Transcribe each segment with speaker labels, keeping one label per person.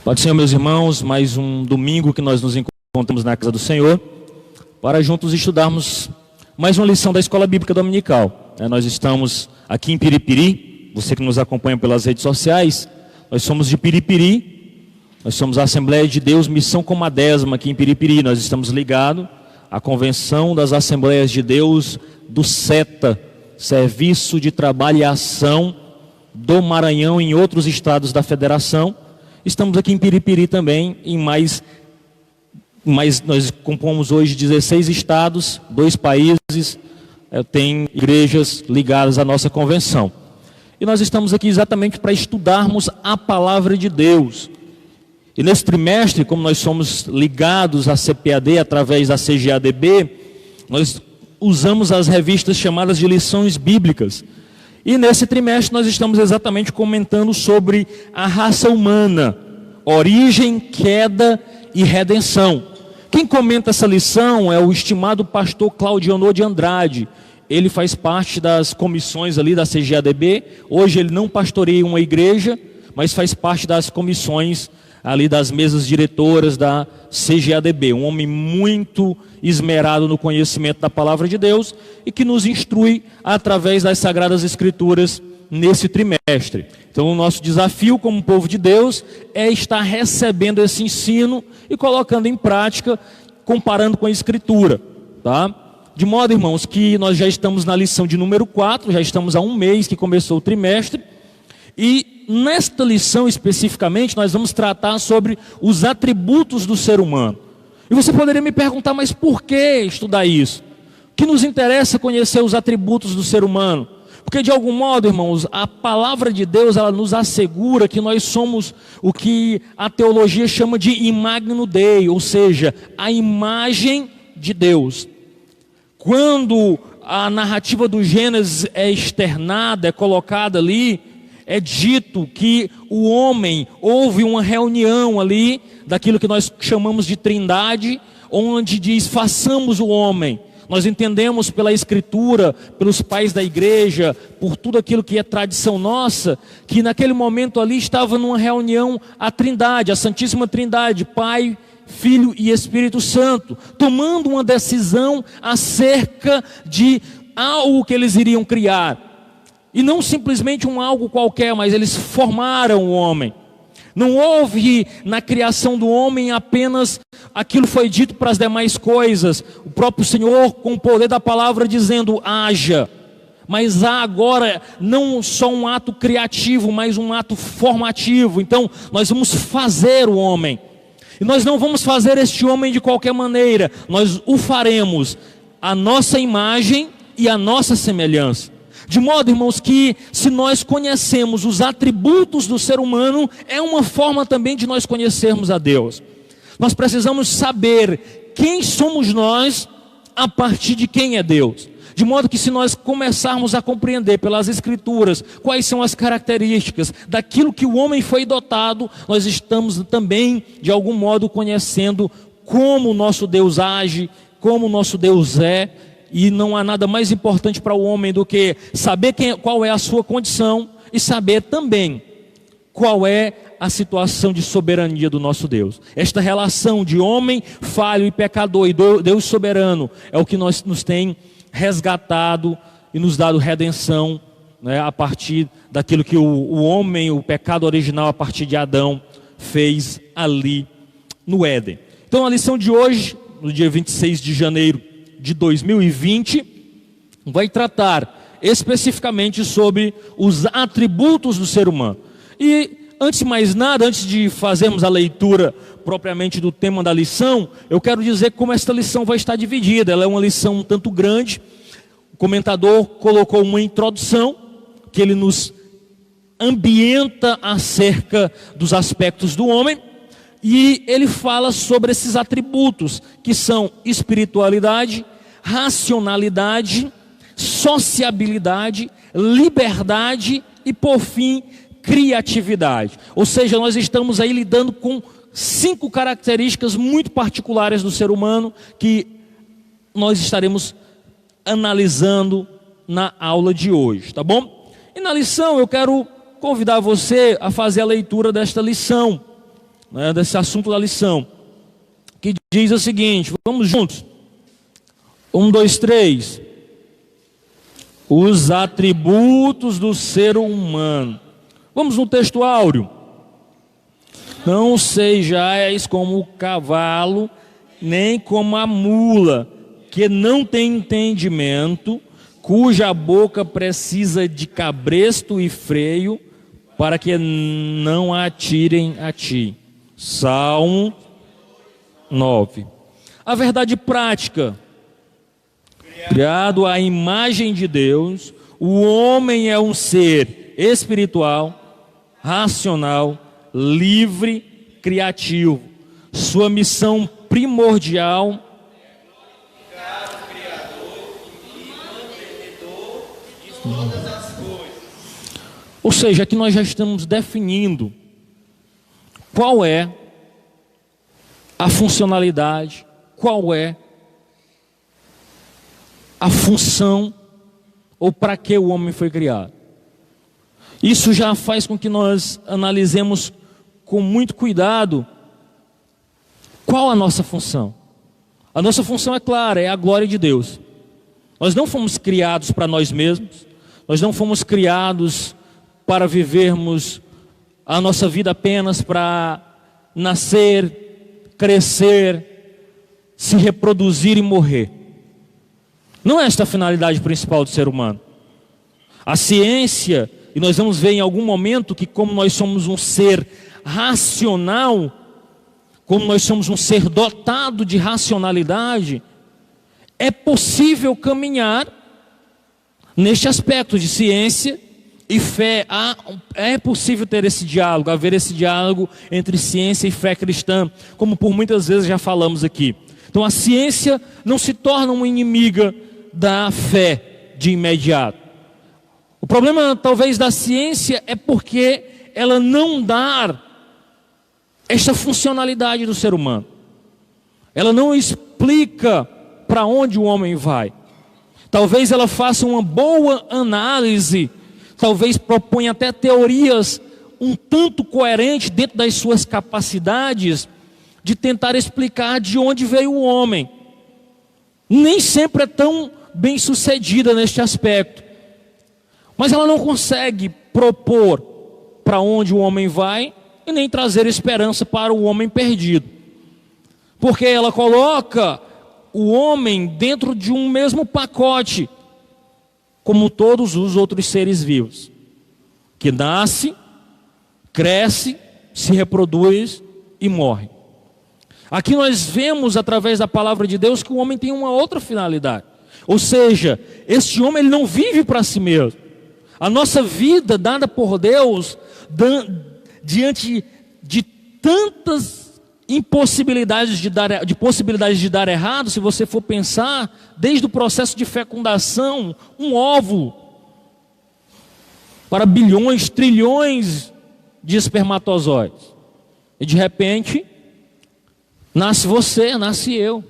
Speaker 1: Pode ser, meus irmãos, mais um domingo que nós nos encontramos na casa do Senhor, para juntos estudarmos mais uma lição da Escola Bíblica Dominical. Nós estamos aqui em Piripiri, você que nos acompanha pelas redes sociais, nós somos de Piripiri, nós somos a Assembleia de Deus Missão Comadésima aqui em Piripiri. Nós estamos ligados à Convenção das Assembleias de Deus do SETA, Serviço de Trabalho e Ação do Maranhão e em outros estados da Federação. Estamos aqui em Piripiri também, nós compomos hoje 16 estados, 2 países, tem igrejas ligadas à nossa convenção. E nós estamos aqui exatamente para estudarmos a palavra de Deus. E nesse trimestre, como nós somos ligados à CPAD através da CGADB, nós usamos as revistas chamadas de lições bíblicas. E nesse trimestre nós estamos exatamente comentando sobre a raça humana, origem, queda e redenção. Quem comenta essa lição é o estimado pastor Claudionor de Andrade. Ele faz parte das comissões ali da CGADB. Hoje ele não pastoreia uma igreja, mas faz parte das comissões ali das mesas diretoras da CGADB. Um homem muito esmerado no conhecimento da palavra de Deus e que nos instrui através das Sagradas Escrituras nesse trimestre. Então o nosso desafio como povo de Deus é estar recebendo esse ensino e colocando em prática, comparando com a Escritura, tá? De modo, irmãos, que nós já estamos na lição de número 4, já estamos há um mês que começou o trimestre, e nesta lição especificamente nós vamos tratar sobre os atributos do ser humano. E você poderia me perguntar, mas por que estudar isso? O que nos interessa conhecer os atributos do ser humano? Porque de algum modo, irmãos, a palavra de Deus, ela nos assegura que nós somos o que a teologia chama de imagno Dei, ou seja, a imagem de Deus. Quando a narrativa do Gênesis é externada, é colocada ali, é dito que o homem, houve uma reunião ali, daquilo que nós chamamos de trindade, onde diz, façamos o homem. Nós entendemos pela Escritura, pelos pais da igreja, por tudo aquilo que é tradição nossa, que naquele momento ali estava numa reunião a trindade, a Santíssima Trindade, Pai, Filho e Espírito Santo, tomando uma decisão acerca de algo que eles iriam criar. E não simplesmente um algo qualquer, mas eles formaram o homem. Não houve na criação do homem apenas aquilo foi dito para as demais coisas. O próprio Senhor, com o poder da palavra, dizendo, haja. Mas há agora não só um ato criativo, mas um ato formativo. Então, nós vamos fazer o homem. E nós não vamos fazer este homem de qualquer maneira. Nós o faremos à nossa imagem e à nossa semelhança. De modo, irmãos, que se nós conhecemos os atributos do ser humano, é uma forma também de nós conhecermos a Deus. Nós precisamos saber quem somos nós a partir de quem é Deus. De modo que se nós começarmos a compreender pelas Escrituras quais são as características daquilo que o homem foi dotado, nós estamos também, de algum modo, conhecendo como o nosso Deus age, como o nosso Deus é. E não há nada mais importante para o homem do que saber qual é a sua condição e saber também qual é a situação de soberania do nosso Deus. Esta relação de homem falho e pecador e Deus soberano é o que nos tem resgatado e nos dado redenção, né, a partir daquilo que o homem, o pecado original a partir de Adão fez ali no Éden. Então a lição de hoje, no dia 26 de janeiro de 2020, vai tratar especificamente sobre os atributos do ser humano. E antes de mais nada, antes de fazermos a leitura propriamente do tema da lição, eu quero dizer como esta lição vai estar dividida. Ela é uma lição um tanto grande. O comentador colocou uma introdução que ele nos ambienta acerca dos aspectos do homem. E ele fala sobre esses atributos que são espiritualidade, racionalidade, sociabilidade, liberdade e, por fim, criatividade. Ou seja, nós estamos aí lidando com 5 características muito particulares do ser humano que nós estaremos analisando na aula de hoje, tá bom? E na lição eu quero convidar você a fazer a leitura desta lição. né, desse assunto da lição, que diz o seguinte, vamos juntos. 1, 2, 3. Os atributos do ser humano. Vamos no texto áureo. Não sejais como o cavalo, nem como a mula, que não tem entendimento, cuja boca precisa de cabresto e freio, para que não a atirem a ti. Salmo 9. A verdade prática. Criado à imagem de Deus, o homem é um ser espiritual, racional, livre, criativo. Sua missão primordial ou seja, aqui nós já estamos definindo qual é a funcionalidade, qual é a função ou para que o homem foi criado. Isso já faz com que nós analisemos com muito cuidado qual a nossa função. A nossa função é clara, é a glória de Deus. Nós não fomos criados para nós mesmos, nós não fomos criados para vivermos a nossa vida apenas para nascer, crescer, se reproduzir e morrer. Não é esta a finalidade principal do ser humano. A ciência, e nós vamos ver em algum momento que como nós somos um ser racional, como nós somos um ser dotado de racionalidade, é possível caminhar neste aspecto de ciência e fé. É possível ter esse diálogo, haver esse diálogo entre ciência e fé cristã, como por muitas vezes já falamos aqui. Então a ciência não se torna uma inimiga da fé de imediato. O problema talvez da ciência é porque ela não dá esta funcionalidade do ser humano. Ela não explica para onde o homem vai. Talvez ela faça uma boa análise, talvez proponha até teorias um tanto coerentes dentro das suas capacidades de tentar explicar de onde veio o homem. Nem sempre é tão bem sucedida neste aspecto, mas ela não consegue propor para onde o homem vai e nem trazer esperança para o homem perdido, porque ela coloca o homem dentro de um mesmo pacote, como todos os outros seres vivos, que nasce, cresce, se reproduz e morre. Aqui nós vemos através da palavra de Deus que o homem tem uma outra finalidade. Ou seja, este homem ele não vive para si mesmo. A nossa vida dada por Deus, diante de tantas impossibilidades de possibilidades de dar errado, se você for pensar, desde o processo de fecundação, um óvulo, para bilhões, trilhões de espermatozoides. E de repente, nasce você, nasce eu.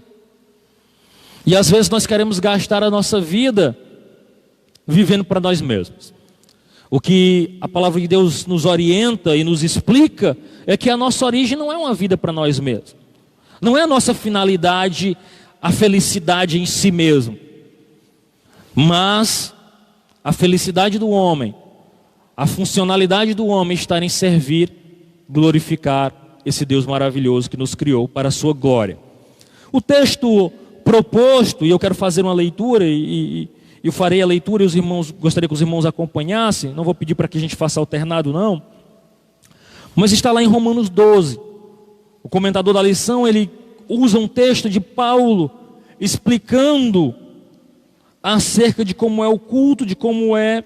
Speaker 1: E às vezes nós queremos gastar a nossa vida vivendo para nós mesmos. O que a palavra de Deus nos orienta e nos explica é que a nossa origem não é uma vida para nós mesmos. Não é a nossa finalidade, a felicidade em si mesmo. Mas a felicidade do homem, a funcionalidade do homem está em servir, glorificar esse Deus maravilhoso que nos criou para a sua glória. O texto proposto, e eu quero fazer uma leitura e eu farei a leitura e os irmãos, gostaria que os irmãos acompanhassem, não vou pedir para que a gente faça alternado não, mas está lá em Romanos 12, o comentador da lição, ele usa um texto de Paulo, explicando acerca de como é o culto, de como é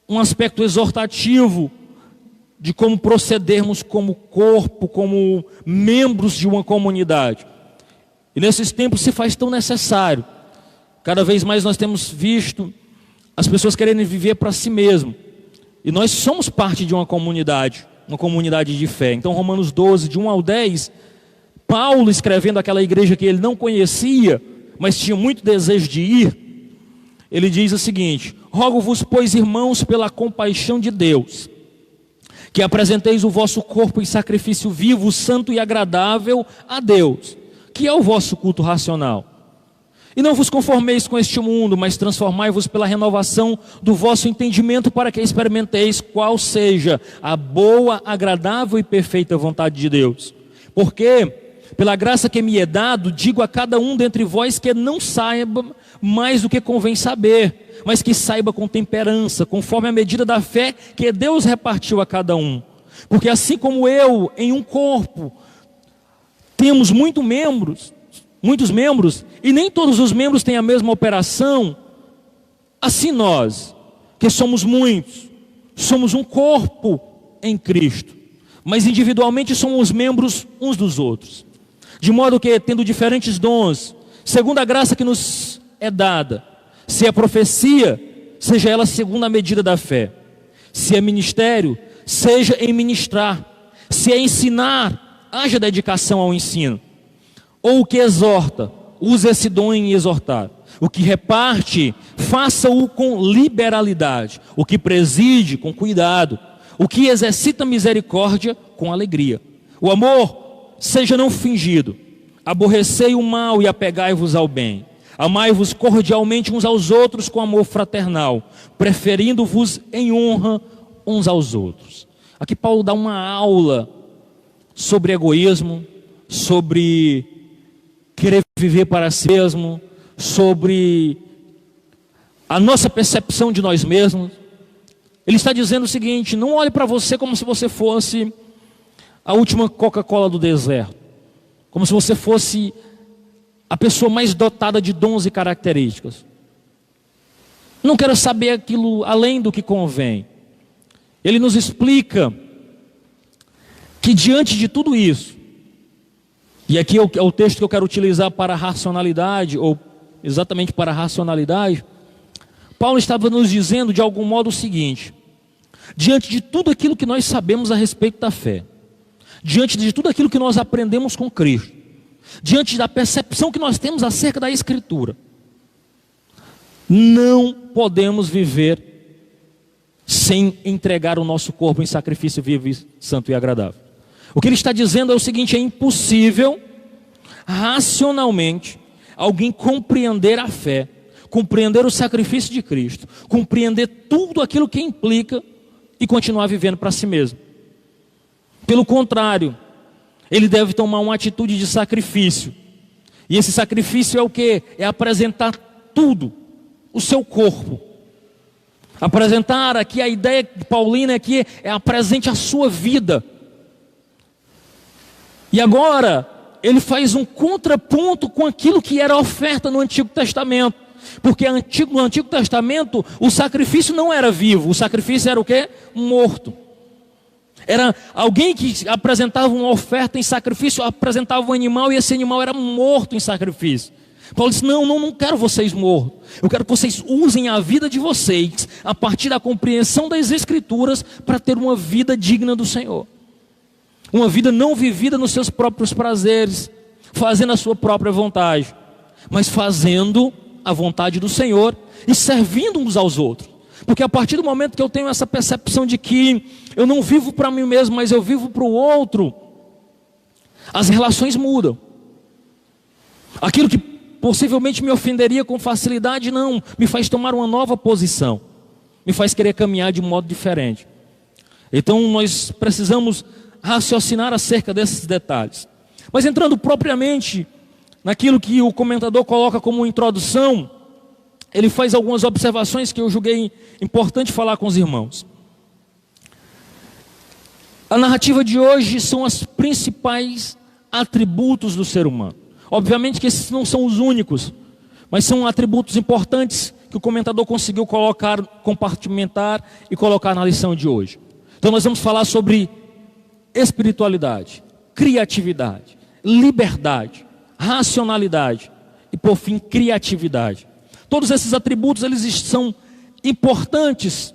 Speaker 1: um aspecto exortativo, de como procedermos como corpo, como membros de uma comunidade, e nesses tempos se faz tão necessário. Cada vez mais nós temos visto as pessoas querendo viver para si mesmo. E nós somos parte de uma comunidade de fé. Então Romanos 12, de 1 ao 10, Paulo escrevendo aquela igreja que ele não conhecia, mas tinha muito desejo de ir, ele diz o seguinte: rogo-vos, pois, irmãos, pela compaixão de Deus, que apresenteis o vosso corpo em sacrifício vivo, santo e agradável a Deus, que é o vosso culto racional. E não vos conformeis com este mundo, mas transformai-vos pela renovação do vosso entendimento, para que experimenteis qual seja a boa, agradável e perfeita vontade de Deus. Porque, pela graça que me é dado, digo a cada um dentre vós que não saiba mais do que convém saber, mas que saiba com temperança, conforme a medida da fé que Deus repartiu a cada um. Porque assim como eu, em um corpo, temos muitos membros, e nem todos os membros têm a mesma operação, assim nós, que somos muitos, somos um corpo em Cristo, mas individualmente somos membros uns dos outros. De modo que, tendo diferentes dons, segundo a graça que nos é dada, se é profecia, seja ela segundo a medida da fé. Se é ministério, seja em ministrar. Se é ensinar, haja dedicação ao ensino. Ou o que exorta, use esse dom em exortar. O que reparte, faça-o com liberalidade. O que preside, com cuidado. O que exercita misericórdia, com alegria. O amor seja não fingido. Aborrecei o mal e apegai-vos ao bem. Amai-vos cordialmente uns aos outros com amor fraternal, preferindo-vos em honra uns aos outros. Aqui Paulo dá uma aula sobre egoísmo, sobre querer viver para si mesmo, sobre a nossa percepção de nós mesmos. Ele está dizendo o seguinte: não olhe para você como se você fosse a última Coca-Cola do deserto, como se você fosse a pessoa mais dotada de dons e características. Não quero saber aquilo além do que convém. Ele nos explica que diante de tudo isso, e aqui é o texto que eu quero utilizar para a racionalidade, ou exatamente para a racionalidade, Paulo estava nos dizendo de algum modo o seguinte: diante de tudo aquilo que nós sabemos a respeito da fé, diante de tudo aquilo que nós aprendemos com Cristo, diante da percepção que nós temos acerca da Escritura, não podemos viver sem entregar o nosso corpo em sacrifício vivo, santo e agradável. O que ele está dizendo é o seguinte: é impossível racionalmente alguém compreender a fé, compreender o sacrifício de Cristo, compreender tudo aquilo que implica e continuar vivendo para si mesmo. Pelo contrário, ele deve tomar uma atitude de sacrifício. E esse sacrifício é o quê? É apresentar tudo, o seu corpo. Apresentar aqui, a ideia paulina aqui é apresente a sua vida. E agora, ele faz um contraponto com aquilo que era oferta no Antigo Testamento. Porque no Antigo Testamento, o sacrifício não era vivo, o sacrifício era o quê? Morto. Era alguém que apresentava uma oferta em sacrifício, apresentava um animal e esse animal era morto em sacrifício. Paulo disse: não quero vocês mortos. Eu quero que vocês usem a vida de vocês, a partir da compreensão das Escrituras, para ter uma vida digna do Senhor. Uma vida não vivida nos seus próprios prazeres, fazendo a sua própria vontade, mas fazendo a vontade do Senhor e servindo uns aos outros. Porque a partir do momento que eu tenho essa percepção de que eu não vivo para mim mesmo, mas eu vivo para o outro, as relações mudam. Aquilo que possivelmente me ofenderia com facilidade, não, me faz tomar uma nova posição, me faz querer caminhar de um modo diferente. Então nós precisamos raciocinar acerca desses detalhes. Mas entrando propriamente naquilo que o comentador coloca como introdução, ele faz algumas observações que eu julguei importante falar com os irmãos. A narrativa de hoje são os principais atributos do ser humano. Obviamente que esses não são os únicos, mas são atributos importantes que o comentador conseguiu colocar, compartimentar e colocar na lição de hoje. Então nós vamos falar sobre espiritualidade, criatividade, liberdade, racionalidade e, por fim, criatividade. Todos esses atributos, eles são importantes,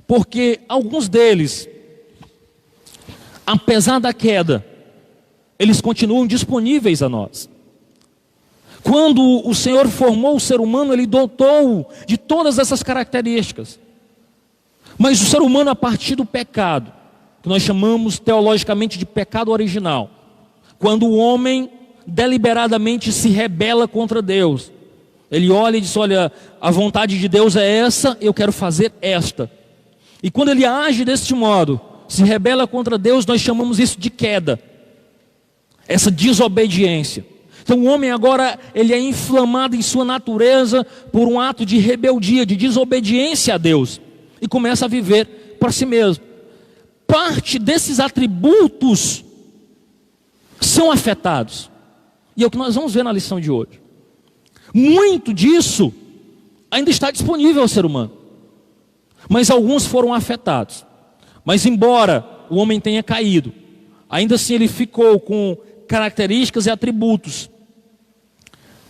Speaker 1: porque alguns deles, apesar da queda, eles continuam disponíveis a nós. Quando o Senhor formou o ser humano, Ele dotou de todas essas características. Mas o ser humano, a partir do pecado, que nós chamamos teologicamente de pecado original. Quando o homem deliberadamente se rebela contra Deus. Ele olha e diz: olha, a vontade de Deus é essa, eu quero fazer esta. E quando ele age deste modo, se rebela contra Deus, nós chamamos isso de queda. Essa desobediência. Então o homem agora, ele é inflamado em sua natureza por um ato de rebeldia, de desobediência a Deus. E começa a viver para si mesmo. Parte desses atributos são afetados. E é o que nós vamos ver na lição de hoje. Muito disso ainda está disponível ao ser humano. Mas alguns foram afetados. Mas embora o homem tenha caído, ainda assim ele ficou com características e atributos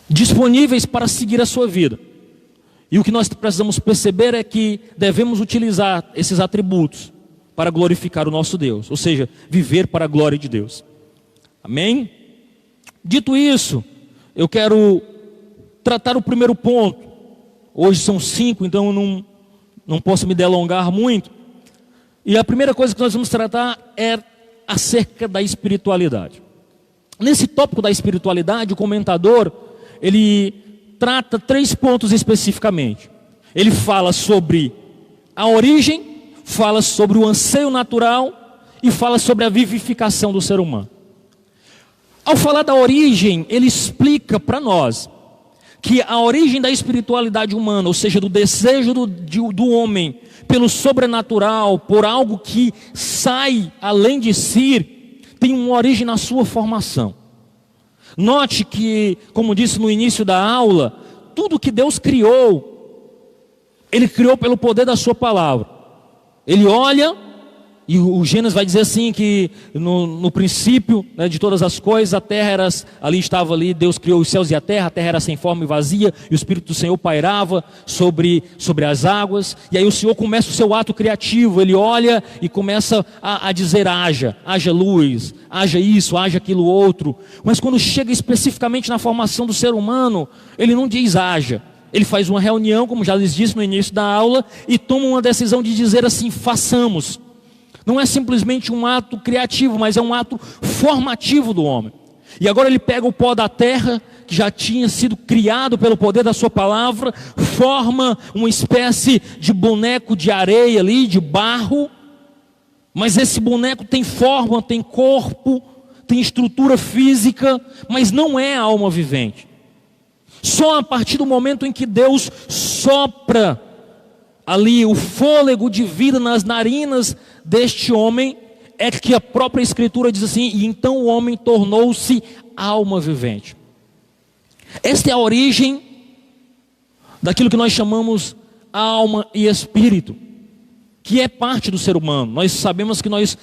Speaker 1: disponíveis para seguir a sua vida. E o que nós precisamos perceber é que devemos utilizar esses atributos para glorificar o nosso Deus, ou seja, viver para a glória de Deus. Amém? Dito isso, eu quero tratar o primeiro ponto. Hoje são 5, então eu não posso me delongar muito. E a primeira coisa que nós vamos tratar é acerca da espiritualidade. Nesse tópico da espiritualidade, o comentador, ele trata 3 pontos especificamente. Ele fala sobre a origem, fala sobre o anseio natural e fala sobre a vivificação do ser humano. Ao falar da origem, ele explica para nós que a origem da espiritualidade humana, ou seja, do desejo do homem pelo sobrenatural, por algo que sai além de si, tem uma origem na sua formação. Note que, como disse no início da aula, tudo que Deus criou, Ele criou pelo poder da sua palavra. Ele olha, e o Gênesis vai dizer assim, que no princípio, né, de todas as coisas, a terra estava ali, Deus criou os céus e a terra era sem forma e vazia, e o Espírito do Senhor pairava sobre as águas, e aí o Senhor começa o seu ato criativo, Ele olha e começa a dizer: haja luz, haja isso, haja aquilo outro. Mas quando chega especificamente na formação do ser humano, Ele não diz haja. Ele faz uma reunião, como já lhes disse no início da aula, e toma uma decisão de dizer assim: façamos. Não é simplesmente um ato criativo, mas é um ato formativo do homem. E agora ele pega o pó da terra, que já tinha sido criado pelo poder da sua palavra, forma uma espécie de boneco de areia ali, de barro, mas esse boneco tem forma, tem corpo, tem estrutura física, mas não é a alma vivente. Só a partir do momento em que Deus sopra ali o fôlego de vida nas narinas deste homem, é que a própria Escritura diz assim: e então o homem tornou-se alma vivente. Esta é a origem daquilo que nós chamamos alma e espírito, que é parte do ser humano. Nós sabemos que nós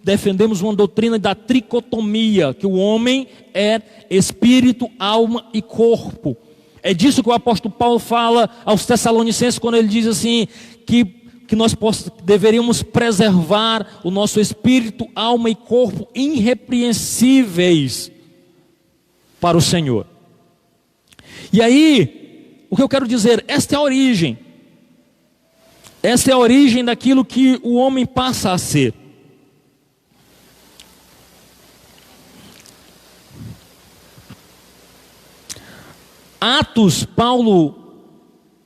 Speaker 1: defendemos uma doutrina da tricotomia, que o homem é espírito, alma e corpo. É disso que o apóstolo Paulo fala aos Tessalonicenses, quando ele diz assim, que nós deveríamos preservar o nosso espírito, alma e corpo irrepreensíveis para o Senhor. E aí, o que eu quero dizer, esta é a origem. Esta é a origem daquilo que o homem passa a ser. Atos, Paulo,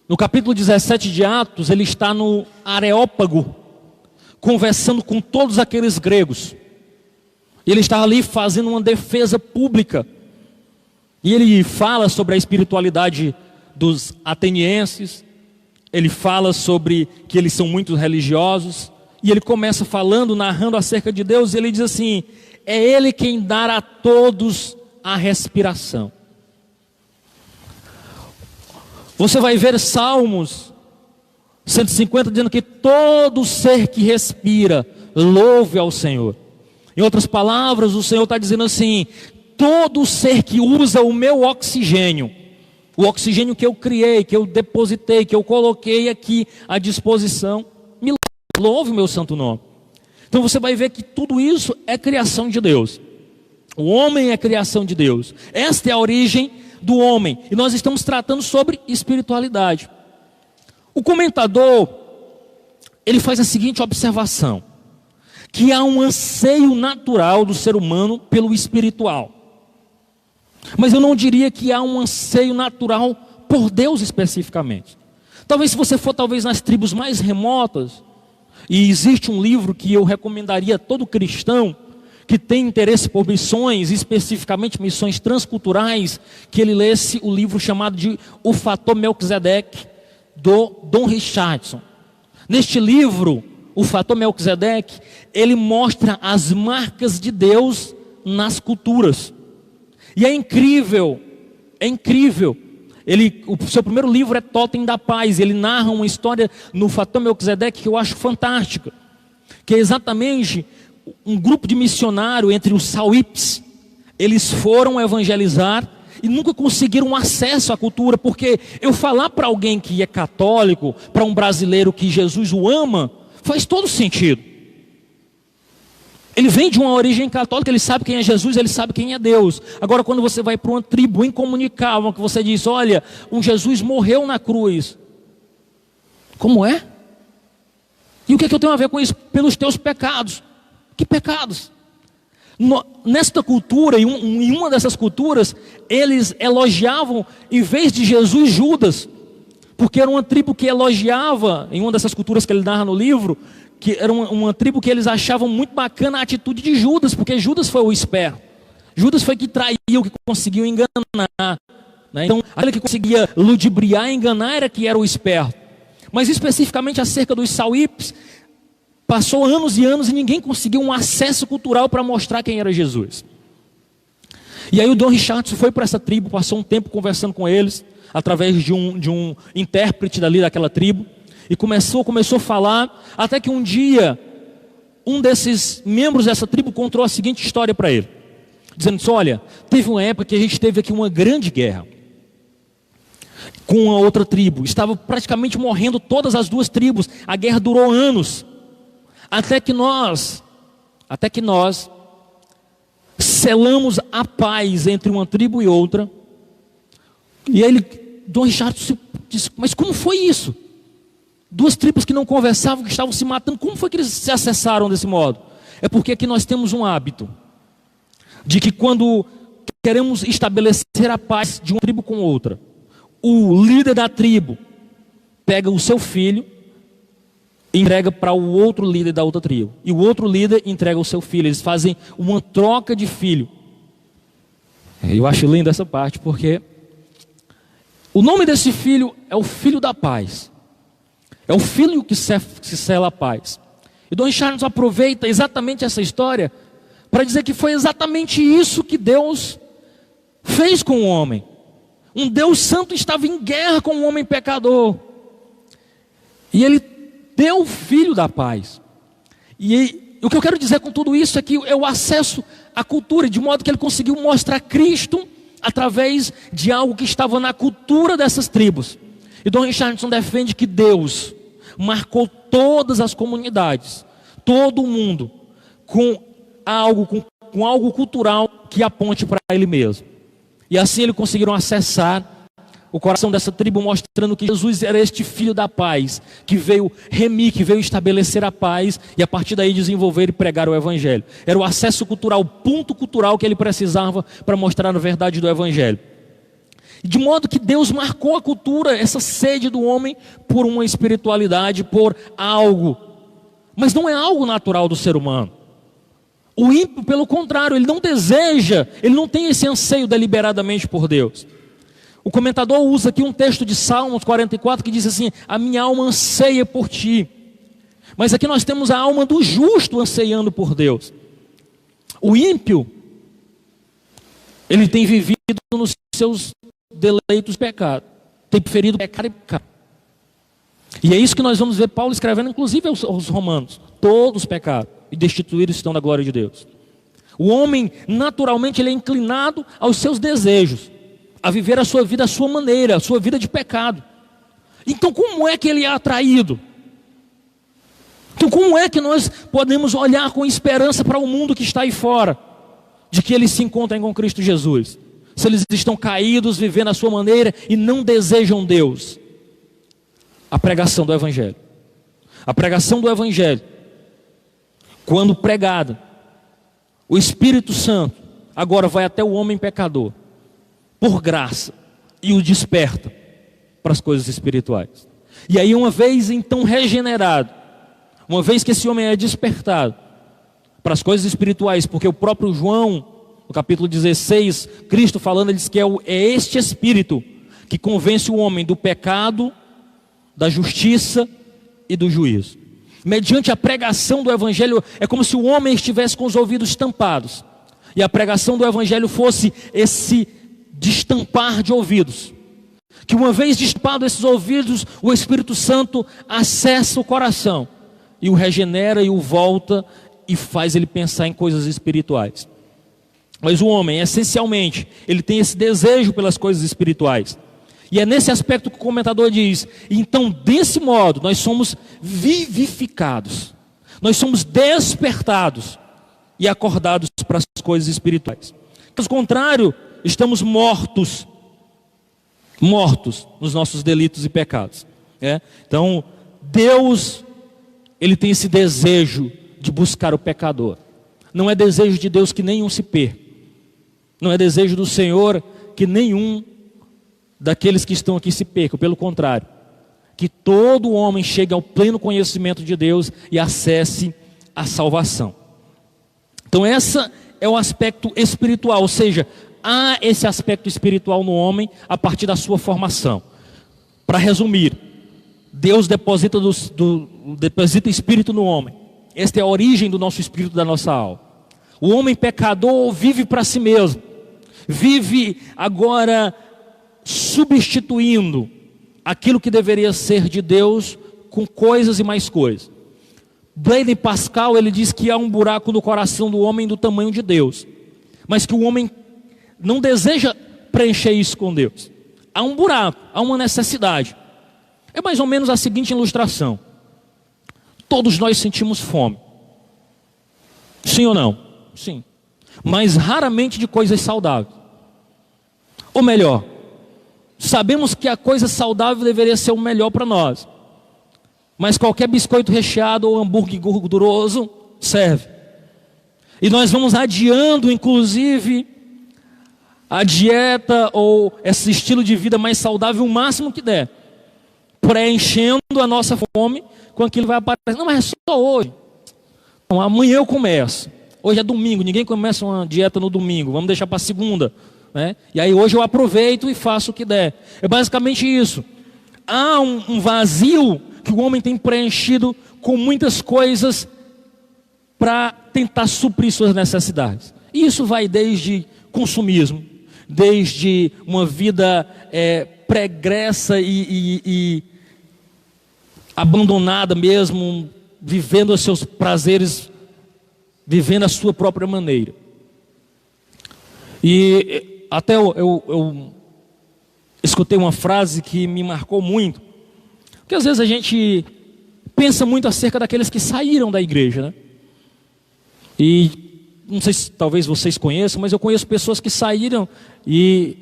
Speaker 1: no capítulo 17 de Atos, ele está no Areópago, conversando com todos aqueles gregos. Ele está ali fazendo uma defesa pública. E ele fala sobre a espiritualidade dos atenienses. Ele fala sobre que eles são muito religiosos. E ele começa falando, narrando acerca de Deus. E ele diz assim: é Ele quem dá a todos a respiração. Você vai ver Salmos 150 dizendo que todo ser que respira, louve ao Senhor. Em outras palavras, o Senhor está dizendo assim: todo ser que usa o meu oxigênio, o oxigênio que eu criei, que eu depositei, que eu coloquei aqui à disposição, me louve o meu santo nome. Então você vai ver que tudo isso é criação de Deus. O homem é criação de Deus. Esta é a origem do homem. E nós estamos tratando sobre espiritualidade. O comentador, ele faz a seguinte observação: que há um anseio natural do ser humano pelo espiritual. Mas eu não diria que há um anseio natural por Deus especificamente. Talvez se você for nas tribos mais remotas, e existe um livro que eu recomendaria a todo cristão que tem interesse por missões, especificamente missões transculturais, que ele lesse o livro chamado de O Fator Melquisedeque, do Don Richardson. Neste livro, O Fator Melquisedeque, ele mostra as marcas de Deus nas culturas. E é incrível, é incrível. O seu primeiro livro é Totem da Paz. Ele narra uma história no Fator Melquisedeque que eu acho fantástica, que é exatamente um grupo de missionário entre os Sauípes. Eles foram evangelizar e nunca conseguiram acesso à cultura, porque eu falar para alguém que é católico, para um brasileiro que Jesus o ama, faz todo sentido. Ele vem de uma origem católica, ele sabe quem é Jesus, ele sabe quem é Deus. Agora, quando você vai para uma tribo incomunicável, que você diz, olha, um Jesus morreu na cruz. Como é? E o que é que eu tenho a ver com isso? Pelos teus pecados. Que pecados? Nesta cultura, em uma dessas culturas, eles elogiavam, em vez de Jesus, Judas. Porque era uma tribo que elogiava, em uma dessas culturas que ele narra no livro, que era uma tribo que eles achavam muito bacana a atitude de Judas, porque Judas foi o esperto. Judas foi que traiu, que conseguiu enganar, né? Então, aquele que conseguia ludibriar e enganar era que era o esperto. Mas especificamente acerca dos Sauípes, passou anos e anos e ninguém conseguiu um acesso cultural para mostrar quem era Jesus. E aí o Don Richardson foi para essa tribo, passou um tempo conversando com eles, através de um intérprete daquela tribo, e começou a falar, até que um dia, um desses membros dessa tribo contou a seguinte história para ele, dizendo assim, olha, teve uma época que a gente teve aqui uma grande guerra, com a outra tribo, estava praticamente morrendo todas as duas tribos, a guerra durou anos, até que nós selamos a paz entre uma tribo e outra. E aí Don Richardson disse, mas como foi isso? Duas tribos que não conversavam, que estavam se matando, como foi que eles se acessaram desse modo? É porque aqui nós temos um hábito, de que quando queremos estabelecer a paz de uma tribo com outra, o líder da tribo pega o seu filho, entrega para o outro líder da outra tribo, e o outro líder entrega o seu filho. Eles fazem uma troca de filho. Eu acho lindo essa parte, porque o nome desse filho é o filho da paz, é o filho que se sela a paz. E Don Richardson aproveita exatamente essa história para dizer que foi exatamente isso que Deus fez com o homem. Um Deus santo estava em guerra com um homem pecador, e ele deu o filho da paz. E o que eu quero dizer com tudo isso é que é o acesso à cultura, de modo que ele conseguiu mostrar Cristo através de algo que estava na cultura dessas tribos. E Don Richardson defende que Deus marcou todas as comunidades, todo o mundo, com algo cultural que aponte para ele mesmo. E assim eles conseguiram acessar o coração dessa tribo, mostrando que Jesus era este filho da paz, que veio remir, que veio estabelecer a paz, e a partir daí desenvolver e pregar o evangelho. Era o acesso cultural, o ponto cultural que ele precisava para mostrar a verdade do evangelho. De modo que Deus marcou a cultura, essa sede do homem, por uma espiritualidade, por algo. Mas não é algo natural do ser humano. O ímpio, pelo contrário, ele não deseja, ele não tem esse anseio deliberadamente por Deus. O comentador usa aqui um texto de Salmos 44 que diz assim, a minha alma anseia por ti. Mas aqui nós temos a alma do justo anseando por Deus. O ímpio, ele tem vivido nos seus deleitos de pecado, tem preferido pecar e pecar. E é isso que nós vamos ver Paulo escrevendo, inclusive aos romanos. Todos pecaram e destituídos estão da glória de Deus. O homem, naturalmente, ele é inclinado aos seus desejos, a viver a sua vida à sua maneira, a sua vida de pecado. Então como é que ele é atraído? Então como é que nós podemos olhar com esperança para o mundo que está aí fora, de que eles se encontrem com Cristo Jesus? Se eles estão caídos, vivendo a sua maneira e não desejam Deus. A pregação do Evangelho. A pregação do Evangelho quando pregada, o Espírito Santo agora vai até o homem pecador, por graça, e o desperta para as coisas espirituais. E aí, uma vez então regenerado, uma vez que esse homem é despertado para as coisas espirituais, porque o próprio João, no capítulo 16, Cristo falando, ele diz que é este Espírito que convence o homem do pecado, da justiça e do juízo. Mediante a pregação do Evangelho, é como se o homem estivesse com os ouvidos tampados, e a pregação do Evangelho fosse esse destampar de ouvidos, que uma vez destampado esses ouvidos, o Espírito Santo acessa o coração, e o regenera e o volta, e faz ele pensar em coisas espirituais. Mas o homem, essencialmente, ele tem esse desejo pelas coisas espirituais. E é nesse aspecto que o comentador diz: então, desse modo, nós somos vivificados, nós somos despertados e acordados para as coisas espirituais. Caso contrário, estamos mortos nos nossos delitos e pecados. Então, Deus, ele tem esse desejo de buscar o pecador. Não é desejo de Deus que nenhum se perca. Não é desejo do Senhor que nenhum daqueles que estão aqui se percam. Pelo contrário, que todo homem chegue ao pleno conhecimento de Deus e acesse a salvação. Então esse é o aspecto espiritual, ou seja, há esse aspecto espiritual no homem a partir da sua formação. Para resumir, Deus deposita espírito no homem. Esta é a origem do nosso espírito, da nossa alma. O homem pecador vive para si mesmo, vive agora substituindo aquilo que deveria ser de Deus com coisas e mais coisas. Blaise Pascal, ele diz que há um buraco no coração do homem do tamanho de Deus, mas que o homem não deseja preencher isso com Deus. Há um buraco, há uma necessidade. É mais ou menos a seguinte ilustração: todos nós sentimos fome. Sim ou não? Sim. Mas raramente de coisas saudáveis. Ou melhor, sabemos que a coisa saudável deveria ser o melhor para nós, mas qualquer biscoito recheado ou hambúrguer gorduroso serve. E nós vamos adiando, inclusive, a dieta ou esse estilo de vida mais saudável o máximo que der, preenchendo a nossa fome com aquilo que vai aparecer. Não, mas é só hoje. Não, amanhã eu começo. Hoje é domingo, ninguém começa uma dieta no domingo, vamos deixar para segunda, né? E aí hoje eu aproveito e faço o que der. É basicamente isso. Há um vazio que o homem tem preenchido com muitas coisas para tentar suprir suas necessidades. E isso vai desde consumismo, desde uma vida pregressa e abandonada mesmo, vivendo os seus prazeres, vivendo a sua própria maneira. E até eu escutei uma frase que me marcou muito, porque às vezes a gente pensa muito acerca daqueles que saíram da igreja, né? E não sei se talvez vocês conheçam, mas eu conheço pessoas que saíram e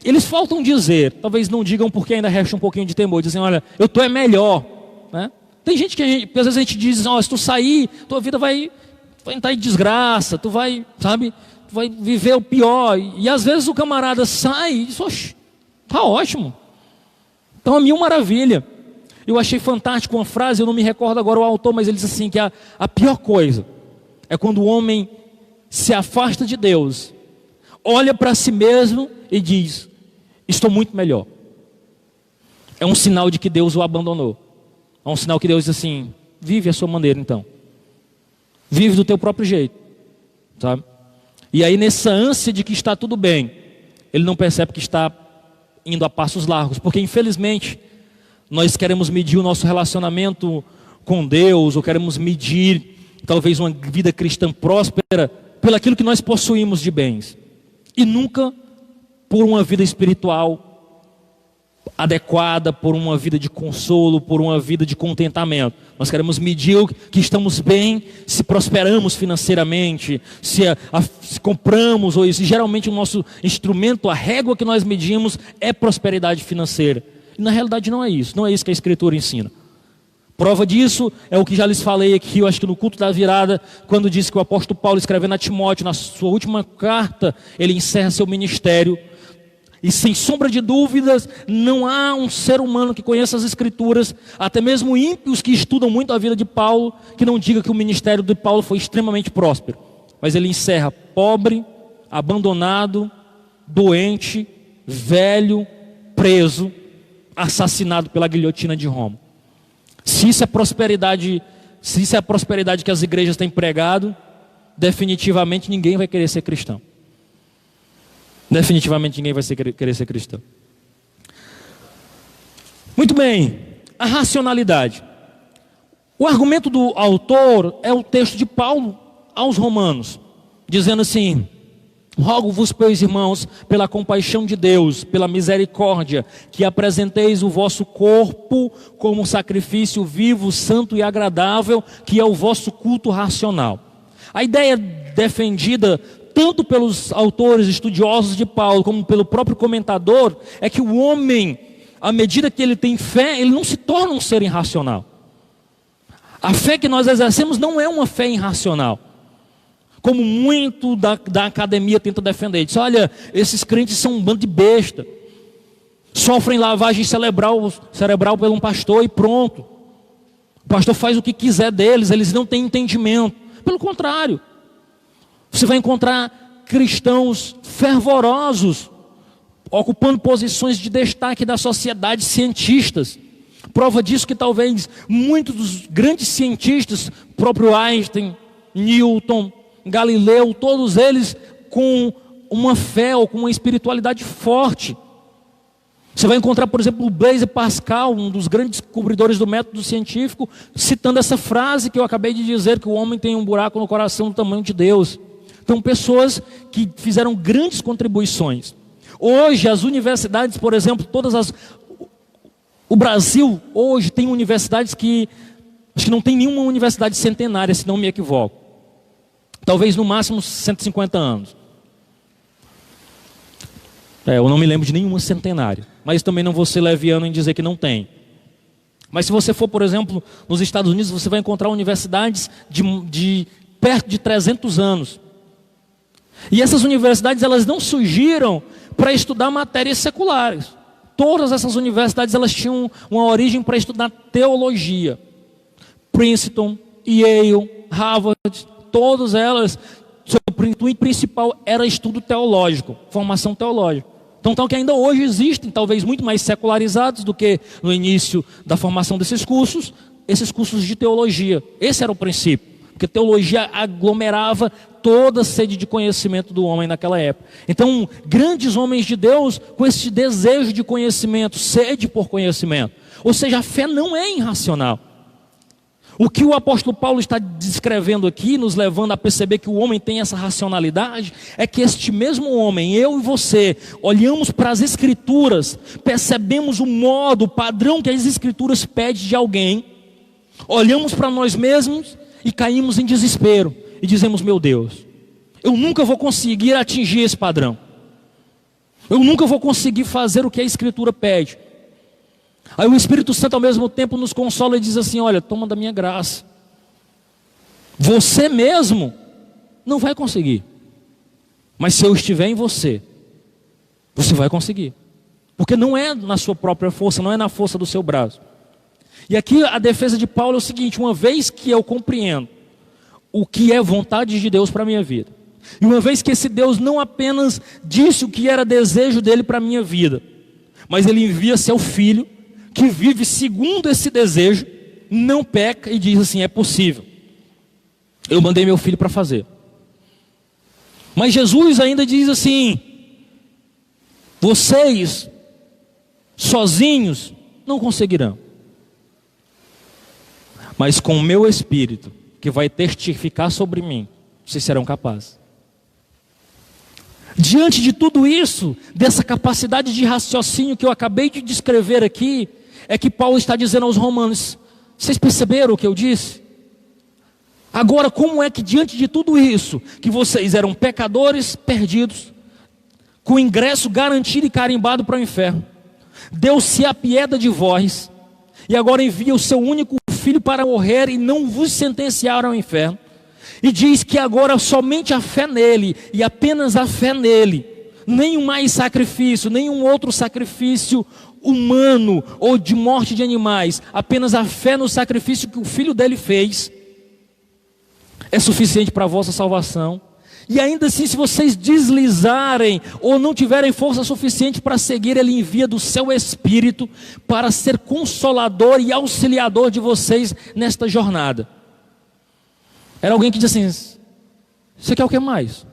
Speaker 1: eles faltam dizer, talvez não digam porque ainda resta um pouquinho de temor, dizem: olha, eu estou melhor, né? Tem gente que às vezes a gente diz: ó, se tu sair, tua vida vai entrar em desgraça, tu vai, sabe, tu vai viver o pior. E às vezes o camarada sai e diz: oxe, tá ótimo, então a mil maravilha. Eu achei fantástico uma frase, eu não me recordo agora o autor, mas ele diz assim, que a pior coisa é quando o homem se afasta de Deus, olha para si mesmo e diz: estou muito melhor. É um sinal de que Deus o abandonou. É um sinal que Deus diz assim: vive a sua maneira então, vive do teu próprio jeito, sabe? E aí nessa ânsia de que está tudo bem, ele não percebe que está indo a passos largos, porque infelizmente nós queremos medir o nosso relacionamento com Deus, ou queremos medir talvez uma vida cristã próspera pelo aquilo que nós possuímos de bens, e nunca por uma vida espiritual adequada, por uma vida de consolo, por uma vida de contentamento. Nós queremos medir que estamos bem, se prosperamos financeiramente, se compramos, ou isso. Geralmente o nosso instrumento, a régua que nós medimos é prosperidade financeira. E na realidade não é isso que a Escritura ensina. Prova disso é o que já lhes falei aqui, eu acho que no culto da virada, quando disse que o apóstolo Paulo, escrevendo a Timóteo, na sua última carta, ele encerra seu ministério. E sem sombra de dúvidas, não há um ser humano que conheça as Escrituras, até mesmo ímpios que estudam muito a vida de Paulo, que não diga que o ministério de Paulo foi extremamente próspero. Mas ele encerra pobre, abandonado, doente, velho, preso, assassinado pela guilhotina de Roma. Se isso é prosperidade que as igrejas têm pregado, definitivamente ninguém vai querer ser cristão. Definitivamente ninguém vai querer ser cristão. Muito bem, a racionalidade. O argumento do autor é o texto de Paulo aos Romanos, dizendo assim: rogo-vos, pois, irmãos, pela compaixão de Deus, pela misericórdia, que apresenteis o vosso corpo como sacrifício vivo, santo e agradável, que é o vosso culto racional. A ideia defendida tanto pelos autores estudiosos de Paulo, como pelo próprio comentador, é que o homem, à medida que ele tem fé, ele não se torna um ser irracional. A fé que nós exercemos não é uma fé irracional, como muito da academia tenta defender. Diz: olha, esses crentes são um bando de besta, sofrem lavagem cerebral por um pastor e pronto. O pastor faz o que quiser deles, eles não têm entendimento. Pelo contrário, você vai encontrar cristãos fervorosos, ocupando posições de destaque da sociedade, cientistas. Prova disso que talvez muitos dos grandes cientistas, próprio Einstein, Newton, Galileu, todos eles com uma fé ou com uma espiritualidade forte. Você vai encontrar, por exemplo, o Blaise Pascal, um dos grandes descobridores do método científico, citando essa frase que eu acabei de dizer, que o homem tem um buraco no coração do tamanho de Deus. Então, pessoas que fizeram grandes contribuições. Hoje, as universidades, por exemplo, o Brasil hoje tem universidades que, acho que não tem nenhuma universidade centenária, se não me equivoco. Talvez no máximo 150 anos. Eu não me lembro de nenhuma centenária, mas também não vou ser leviano em dizer que não tem. Mas se você for, por exemplo, nos Estados Unidos, você vai encontrar universidades de perto de 300 anos. E essas universidades, elas não surgiram para estudar matérias seculares. Todas essas universidades, elas tinham uma origem para estudar teologia. Princeton, Yale, Harvard, todas elas, seu intuito principal era estudo teológico, formação teológica. Então que ainda hoje existem, talvez muito mais secularizados do que no início da formação desses cursos, esses cursos de teologia. Esse era o princípio. Porque teologia aglomerava toda a sede de conhecimento do homem naquela época. Então, grandes homens de Deus com esse desejo de conhecimento, sede por conhecimento. Ou seja, a fé não é irracional. O que o apóstolo Paulo está descrevendo aqui, nos levando a perceber que o homem tem essa racionalidade, é que este mesmo homem, eu e você, olhamos para as Escrituras, percebemos o modo, o padrão que as Escrituras pedem de alguém, olhamos para nós mesmos e caímos em desespero e dizemos: meu Deus, eu nunca vou conseguir atingir esse padrão, eu nunca vou conseguir fazer o que a Escritura pede. Aí o Espírito Santo ao mesmo tempo nos consola e diz assim: olha, toma da minha graça, você mesmo não vai conseguir, mas se eu estiver em você, você vai conseguir, porque não é na sua própria força, não é na força do seu braço. E aqui a defesa de Paulo é o seguinte: uma vez que eu compreendo o que é vontade de Deus para a minha vida, e uma vez que esse Deus não apenas disse o que era desejo dele para a minha vida, mas ele envia seu filho, que vive segundo esse desejo, não peca e diz assim: é possível, eu mandei meu filho para fazer. Mas Jesus ainda diz assim: vocês sozinhos não conseguirão, mas com o meu Espírito, que vai testificar sobre mim, vocês serão capazes. Diante de tudo isso, dessa capacidade de raciocínio que eu acabei de descrever aqui, é que Paulo está dizendo aos romanos: vocês perceberam o que eu disse? Agora, como é que diante de tudo isso, que vocês eram pecadores perdidos, com ingresso garantido e carimbado para o inferno, Deus se apieda de vós, e agora envia o seu único Filho para morrer e não vos sentenciar ao inferno. E diz que agora somente a fé nele, e apenas a fé nele, nenhum mais sacrifício, nenhum outro sacrifício humano ou de morte de animais, apenas a fé no sacrifício que o Filho dele fez, é suficiente para a vossa salvação. E ainda assim, se vocês deslizarem ou não tiverem força suficiente para seguir, Ele envia do seu Espírito para ser consolador e auxiliador de vocês nesta jornada. Era alguém que diz assim: você quer o que mais?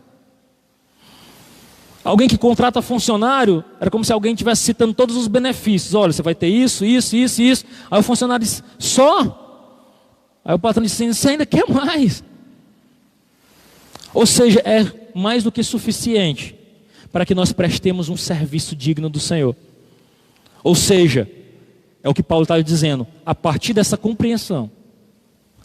Speaker 1: Alguém que contrata funcionário, era como se alguém estivesse citando todos os benefícios. Olha, você vai ter isso, isso, isso, isso. Aí o funcionário diz: só? Aí o patrão diz assim: você ainda quer mais? Ou seja, é mais do que suficiente para que nós prestemos um serviço digno do Senhor. Ou seja, é o que Paulo está dizendo: a partir dessa compreensão,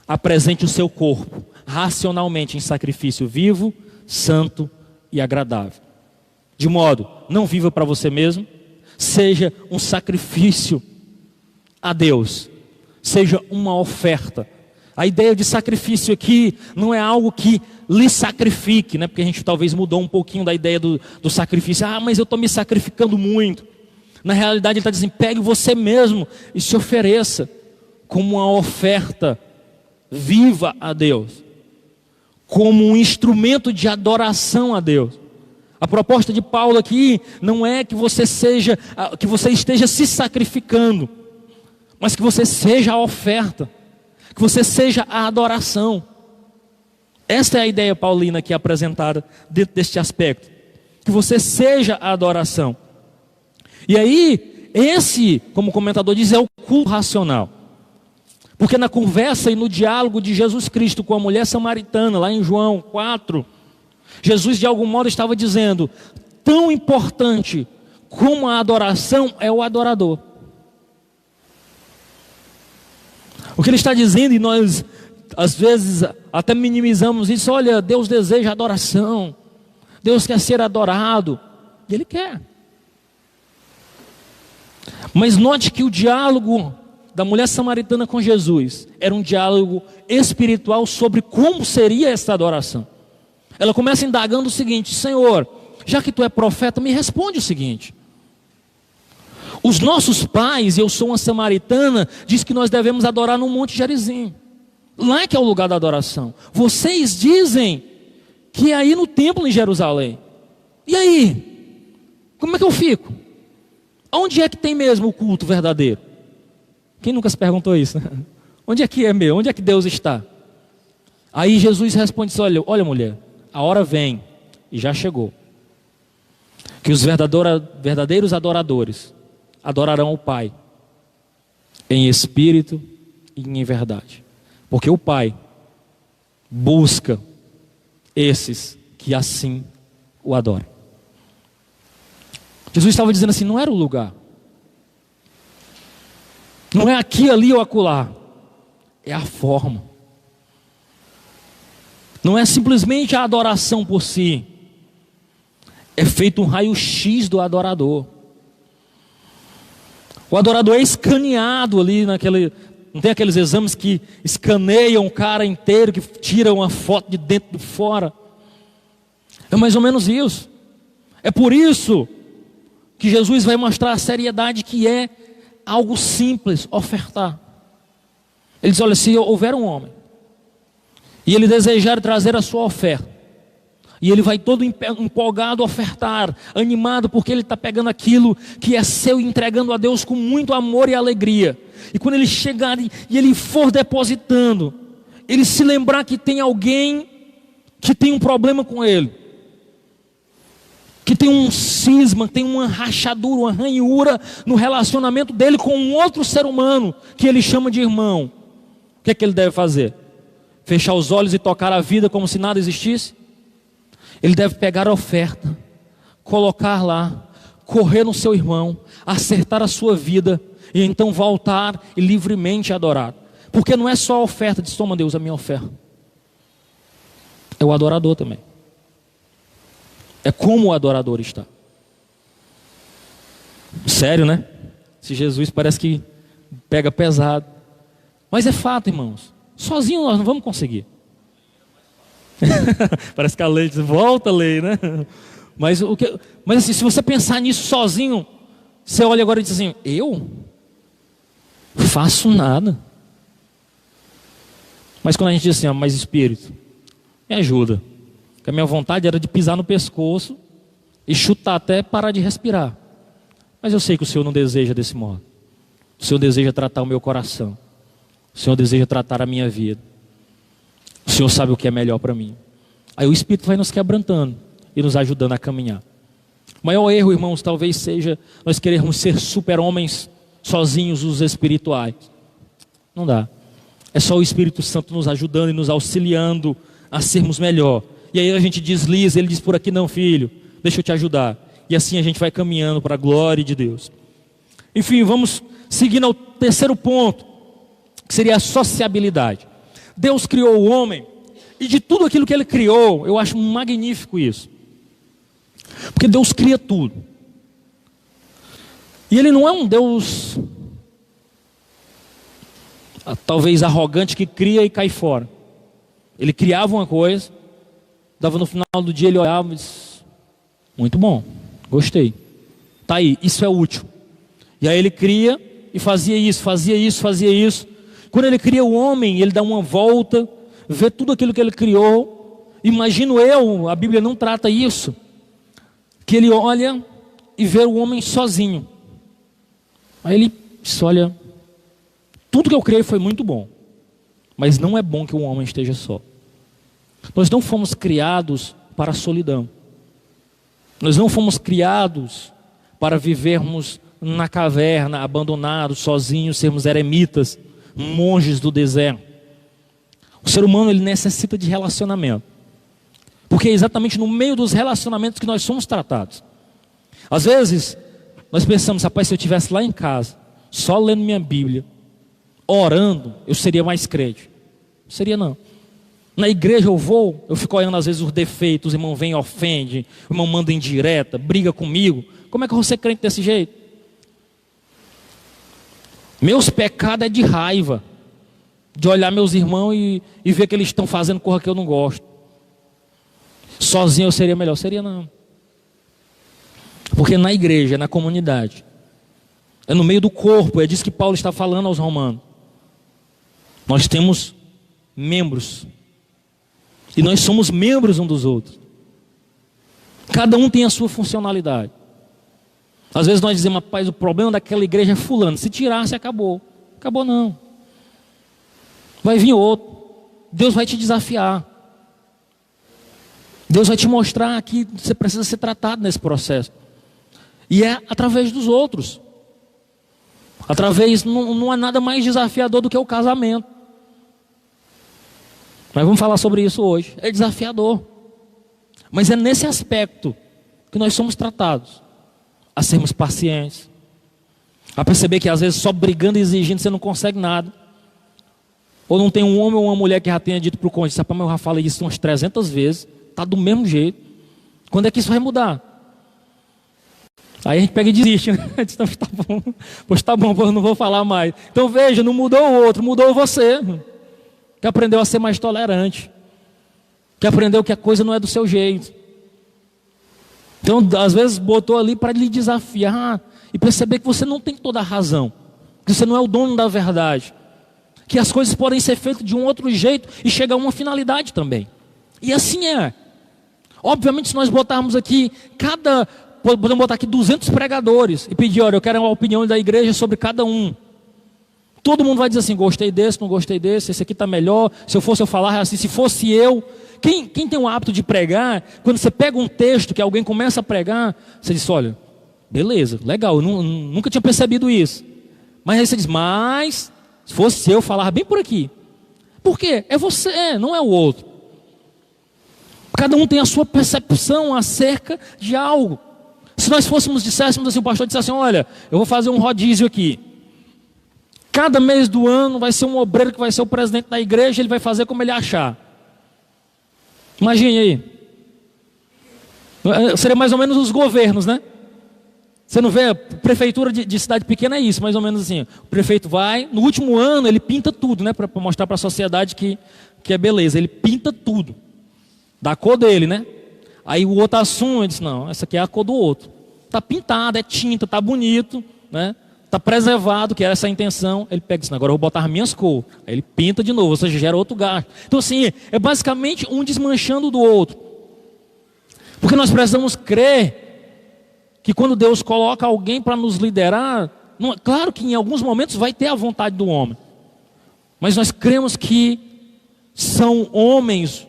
Speaker 1: apresente o seu corpo racionalmente em sacrifício vivo, santo e agradável. De modo, não viva para você mesmo, seja um sacrifício a Deus, seja uma oferta. A ideia de sacrifício aqui não é algo que lhe sacrifique, né? Porque a gente talvez mudou um pouquinho da ideia do sacrifício. Ah, mas eu estou me sacrificando muito. Na realidade ele está dizendo: pegue você mesmo e se ofereça como uma oferta viva a Deus, como um instrumento de adoração a Deus. A proposta de Paulo aqui não é que você esteja se sacrificando, mas que você seja a oferta, que você seja a adoração. Esta é a ideia paulina aqui apresentada dentro deste aspecto, que você seja a adoração. E aí, esse, como o comentador diz, é o culto racional. Porque na conversa e no diálogo de Jesus Cristo com a mulher samaritana, lá em João 4, Jesus de algum modo estava dizendo: tão importante como a adoração é o adorador. O que ele está dizendo, e nós às vezes até minimizamos isso: olha, Deus deseja adoração, Deus quer ser adorado, e Ele quer. Mas note que o diálogo da mulher samaritana com Jesus era um diálogo espiritual sobre como seria essa adoração. Ela começa indagando o seguinte: Senhor, já que tu é profeta, me responde o seguinte: os nossos pais, e eu sou uma samaritana, diz que nós devemos adorar no Monte Gerizim, lá que é o lugar da adoração. Vocês dizem que é aí no templo em Jerusalém. E aí? Como é que eu fico? Onde é que tem mesmo o culto verdadeiro? Quem nunca se perguntou isso? Onde é que é meu? Onde é que Deus está? Aí Jesus responde assim: olha mulher, a hora vem, e já chegou, que os verdadeiros adoradores adorarão o Pai em espírito e em verdade, porque o Pai busca esses que assim o adoram. Jesus estava dizendo assim: não era o lugar, não é aqui, ali ou acolá, é a forma. Não é simplesmente a adoração por si, é feito um raio-x do adorador. O adorador é escaneado ali naquele... Não tem aqueles exames que escaneiam o cara inteiro, que tiram uma foto de dentro de fora? É mais ou menos isso. É por isso que Jesus vai mostrar a seriedade que é algo simples, ofertar. Ele diz: olha, se houver um homem e ele desejar trazer a sua oferta, e ele vai todo empolgado ofertar, animado, porque ele está pegando aquilo que é seu e entregando a Deus com muito amor e alegria. E quando ele chegar e ele for depositando, ele se lembrar que tem alguém que tem um problema com ele, que tem um cisma, tem uma rachadura, uma ranhura no relacionamento dele com um outro ser humano, que ele chama de irmão, o que é que ele deve fazer? Fechar os olhos e tocar a vida como se nada existisse? Ele deve pegar a oferta, colocar lá, correr no seu irmão, acertar a sua vida, e então voltar e livremente adorar. Porque não é só a oferta, diz: toma Deus a minha oferta. É o adorador também. É como o adorador está. Sério, né? Se Jesus parece que pega pesado. Mas é fato, irmãos. Sozinho nós não vamos conseguir. Parece que a lei diz, volta a lei, né? Mas assim, se você pensar nisso sozinho, você olha agora e diz assim, eu faço nada. Mas quando a gente diz assim, mas Espírito, me ajuda. Porque a minha vontade era de pisar no pescoço e chutar até parar de respirar. Mas eu sei que o Senhor não deseja desse modo. O Senhor deseja tratar o meu coração. O Senhor deseja tratar a minha vida. O Senhor sabe o que é melhor para mim. Aí o Espírito vai nos quebrantando e nos ajudando a caminhar. O maior erro, irmãos, talvez seja nós querermos ser super-homens sozinhos, os espirituais. Não dá. É só o Espírito Santo nos ajudando e nos auxiliando a sermos melhor. E aí a gente desliza, ele diz por aqui, não, filho, deixa eu te ajudar. E assim a gente vai caminhando para a glória de Deus. Enfim, vamos seguindo ao terceiro ponto, que seria a sociabilidade. Deus criou o homem, e de tudo aquilo que ele criou, eu acho magnífico isso. Porque Deus cria tudo. E ele não é um Deus, talvez arrogante, que cria e cai fora. Ele criava uma coisa, dava no final do dia, ele olhava e disse, muito bom, gostei. Tá aí, isso é útil. E aí ele cria e fazia isso, fazia isso, fazia isso. Quando ele cria o homem, ele dá uma volta, vê tudo aquilo que ele criou. Imagino eu, a Bíblia não trata isso, que ele olha e vê o homem sozinho. Aí ele diz, olha, tudo que eu criei foi muito bom, mas não é bom que o homem esteja só. Nós não fomos criados para a solidão. Nós não fomos criados para vivermos na caverna, abandonados, sozinhos, sermos eremitas, monges do deserto. O ser humano, ele necessita de relacionamento, porque é exatamente no meio dos relacionamentos que nós somos tratados. Às vezes nós pensamos, rapaz, se eu estivesse lá em casa, só lendo minha Bíblia, orando, eu seria mais crente. Não seria não. Na igreja eu fico olhando às vezes os defeitos, o irmão vem e ofende, o irmão manda indireta, briga comigo. Como é que eu vou ser crente desse jeito? Meus pecados é de raiva, de olhar meus irmãos e ver que eles estão fazendo coisa que eu não gosto. Sozinho eu seria melhor? Seria não. Porque na igreja, na comunidade, é no meio do corpo, é disso que Paulo está falando aos romanos. Nós temos membros, e nós somos membros um dos outros. Cada um tem a sua funcionalidade. Às vezes nós dizemos, rapaz, o problema daquela igreja é fulano, se tirasse acabou. Acabou não. Vai vir outro. Deus vai te desafiar. Deus vai te mostrar que você precisa ser tratado nesse processo. E é através dos outros. Não há nada mais desafiador do que o casamento. Mas vamos falar sobre isso hoje. É desafiador. Mas é nesse aspecto que nós somos tratados. A sermos pacientes. A perceber que às vezes só brigando e exigindo você não consegue nada. Ou não tem um homem ou uma mulher que já tenha dito para o cônjuge, rapaz, mas eu já falei isso umas 300 vezes. Está do mesmo jeito. Quando é que isso vai mudar? Aí a gente pega e desiste, né? Então, tá bom. Pois tá bom, eu não vou falar mais. Então veja, não mudou o outro, mudou você. Que aprendeu a ser mais tolerante. Que aprendeu que a coisa não é do seu jeito. Então, às vezes, botou ali para lhe desafiar e perceber que você não tem toda a razão. Que você não é o dono da verdade. Que as coisas podem ser feitas de um outro jeito e chegar a uma finalidade também. E assim é. Obviamente, se nós botarmos aqui podemos botar aqui 200 pregadores e pedir, olha, eu quero uma opinião da igreja sobre cada um. Todo mundo vai dizer assim, gostei desse, não gostei desse, esse aqui está melhor, se eu fosse eu falar assim, se fosse eu. Quem tem o hábito de pregar, quando você pega um texto que alguém começa a pregar, você diz, olha, beleza, legal, eu nunca tinha percebido isso. Mas aí você diz, mas se fosse eu falar bem por aqui. Por quê? É você, não é o outro. Cada um tem a sua percepção acerca de algo. Se nós disséssemos assim, o pastor dissesse assim, olha, eu vou fazer um rodízio aqui. Cada mês do ano vai ser um obreiro que vai ser o presidente da igreja, ele vai fazer como ele achar. Imagine aí. Seria mais ou menos os governos, né? Você não vê, prefeitura de cidade pequena é isso, mais ou menos assim. O prefeito vai, no último ano ele pinta tudo, né? Para mostrar para a sociedade que é beleza. Ele pinta tudo, da cor dele, né? Aí o outro assunto, ele diz, não, essa aqui é a cor do outro. Está pintado, é tinta, está bonito, né? Está preservado, que era essa a intenção. Ele pega isso, agora eu vou botar as minhas cores. Aí ele pinta de novo, ou seja, gera outro gasto. Então assim, é basicamente um desmanchando do outro. Porque nós precisamos crer que quando Deus coloca alguém para nos liderar, claro que em alguns momentos vai ter a vontade do homem. Mas nós cremos que são homens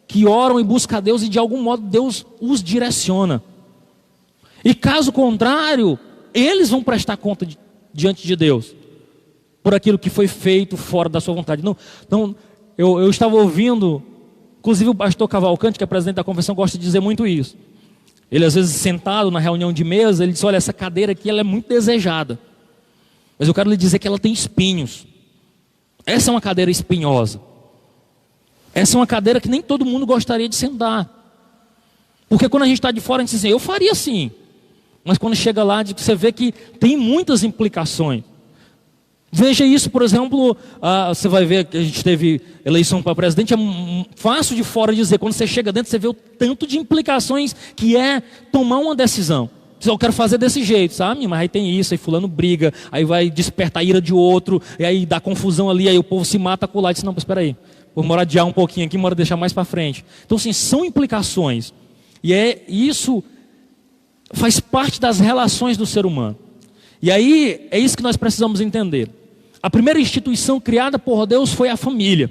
Speaker 1: que oram e buscam a Deus e de algum modo Deus os direciona. E caso contrário, eles vão prestar conta diante de Deus por aquilo que foi feito fora da sua vontade. Não, eu estava ouvindo, inclusive o pastor Cavalcante, que é presidente da convenção, gosta de dizer muito isso. Ele às vezes sentado na reunião de mesa, ele diz, olha, essa cadeira aqui ela é muito desejada, mas eu quero lhe dizer que ela tem espinhos. Essa é uma cadeira espinhosa. Essa é uma cadeira que nem todo mundo gostaria de sentar. Porque quando a gente está de fora, a gente diz assim, eu faria assim. Mas quando chega lá, você vê que tem muitas implicações. Veja isso, por exemplo, você vai ver que a gente teve eleição para presidente, é fácil de fora dizer, quando você chega dentro, você vê o tanto de implicações que é tomar uma decisão. Eu quero fazer desse jeito, sabe? Mas aí tem isso, aí fulano briga, aí vai despertar a ira de outro, e aí dá confusão ali, aí o povo se mata com o lado e diz, não, mas espera aí, vou moradiar um pouquinho aqui, bora deixar mais para frente. Então, assim, são implicações. E isso faz parte das relações do ser humano. E aí, é isso que nós precisamos entender. A primeira instituição criada por Deus foi a família.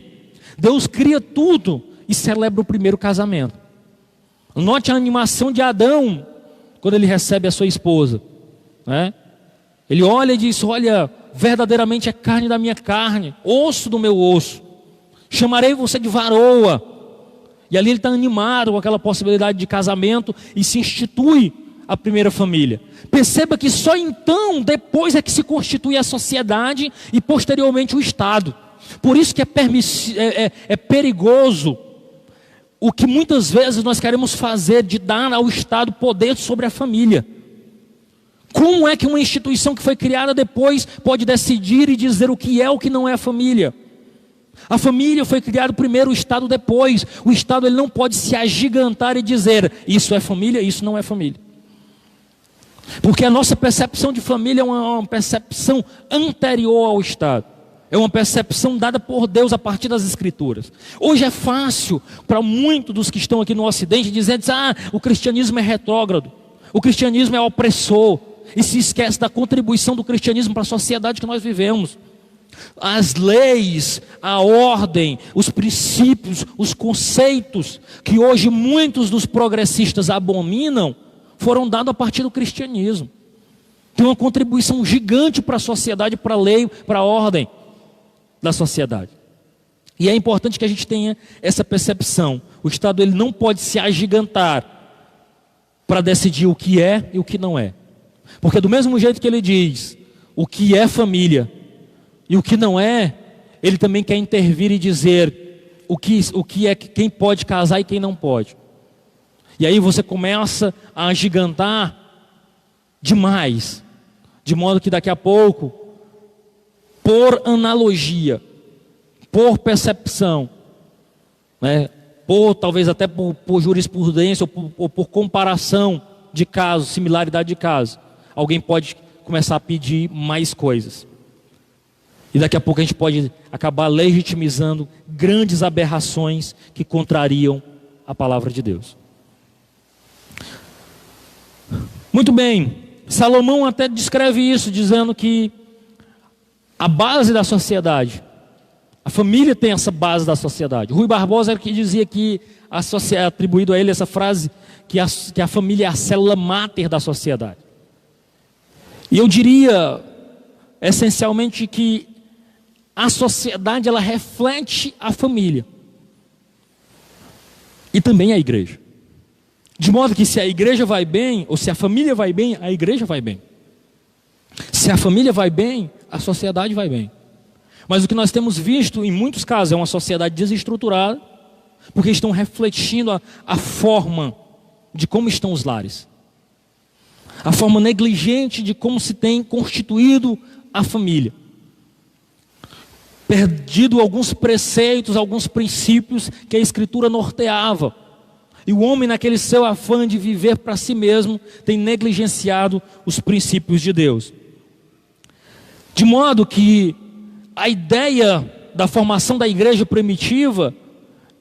Speaker 1: Deus cria tudo e celebra o primeiro casamento. Note a animação de Adão quando ele recebe a sua esposa, né? Ele olha e diz, olha, verdadeiramente é carne da minha carne, osso do meu osso. Chamarei você de varoa. E ali ele está animado com aquela possibilidade de casamento e se institui a primeira família. Perceba que só então, depois é que se constitui a sociedade e posteriormente o Estado. Por isso que é perigoso o que muitas vezes nós queremos fazer de dar ao Estado poder sobre a família. Como é que uma instituição que foi criada depois pode decidir e dizer o que é o que não é a família? A família foi criada primeiro, o Estado depois. O Estado ele não pode se agigantar e dizer isso é família, isso não é família. Porque a nossa percepção de família é uma percepção anterior ao Estado. É uma percepção dada por Deus a partir das Escrituras. Hoje é fácil para muitos dos que estão aqui no Ocidente dizer, o cristianismo é retrógrado, o cristianismo é opressor, e se esquece da contribuição do cristianismo para a sociedade que nós vivemos. As leis, a ordem, os princípios, os conceitos que hoje muitos dos progressistas abominam, foram dados a partir do cristianismo. Tem uma contribuição gigante para a sociedade, para a lei, para a ordem da sociedade. E é importante que a gente tenha essa percepção. O Estado ele não pode se agigantar para decidir o que é e o que não é. Porque do mesmo jeito que ele diz o que é família e o que não é, ele também quer intervir e dizer o que é quem pode casar e quem não pode. E aí você começa a agigantar demais, de modo que daqui a pouco, por analogia, por percepção, né, talvez até por jurisprudência ou por comparação de casos, similaridade de casos, alguém pode começar a pedir mais coisas. E daqui a pouco a gente pode acabar legitimizando grandes aberrações que contrariam a palavra de Deus. Muito bem, Salomão até descreve isso, dizendo que a base da sociedade, a família tem essa base da sociedade. Rui Barbosa era que dizia que atribuído a ele essa frase, que a família é a célula máter da sociedade. E eu diria, essencialmente, que a sociedade ela reflete a família e também a igreja. De modo que se a igreja vai bem, ou se a família vai bem, a igreja vai bem. Se a família vai bem, a sociedade vai bem. Mas o que nós temos visto em muitos casos é uma sociedade desestruturada, porque estão refletindo a forma de como estão os lares. a forma negligente de como se tem constituído a família. Perdido alguns preceitos, alguns princípios que a Escritura norteava. E o homem, naquele seu afã de viver para si mesmo, tem negligenciado os princípios de Deus. De modo que a ideia da formação da igreja primitiva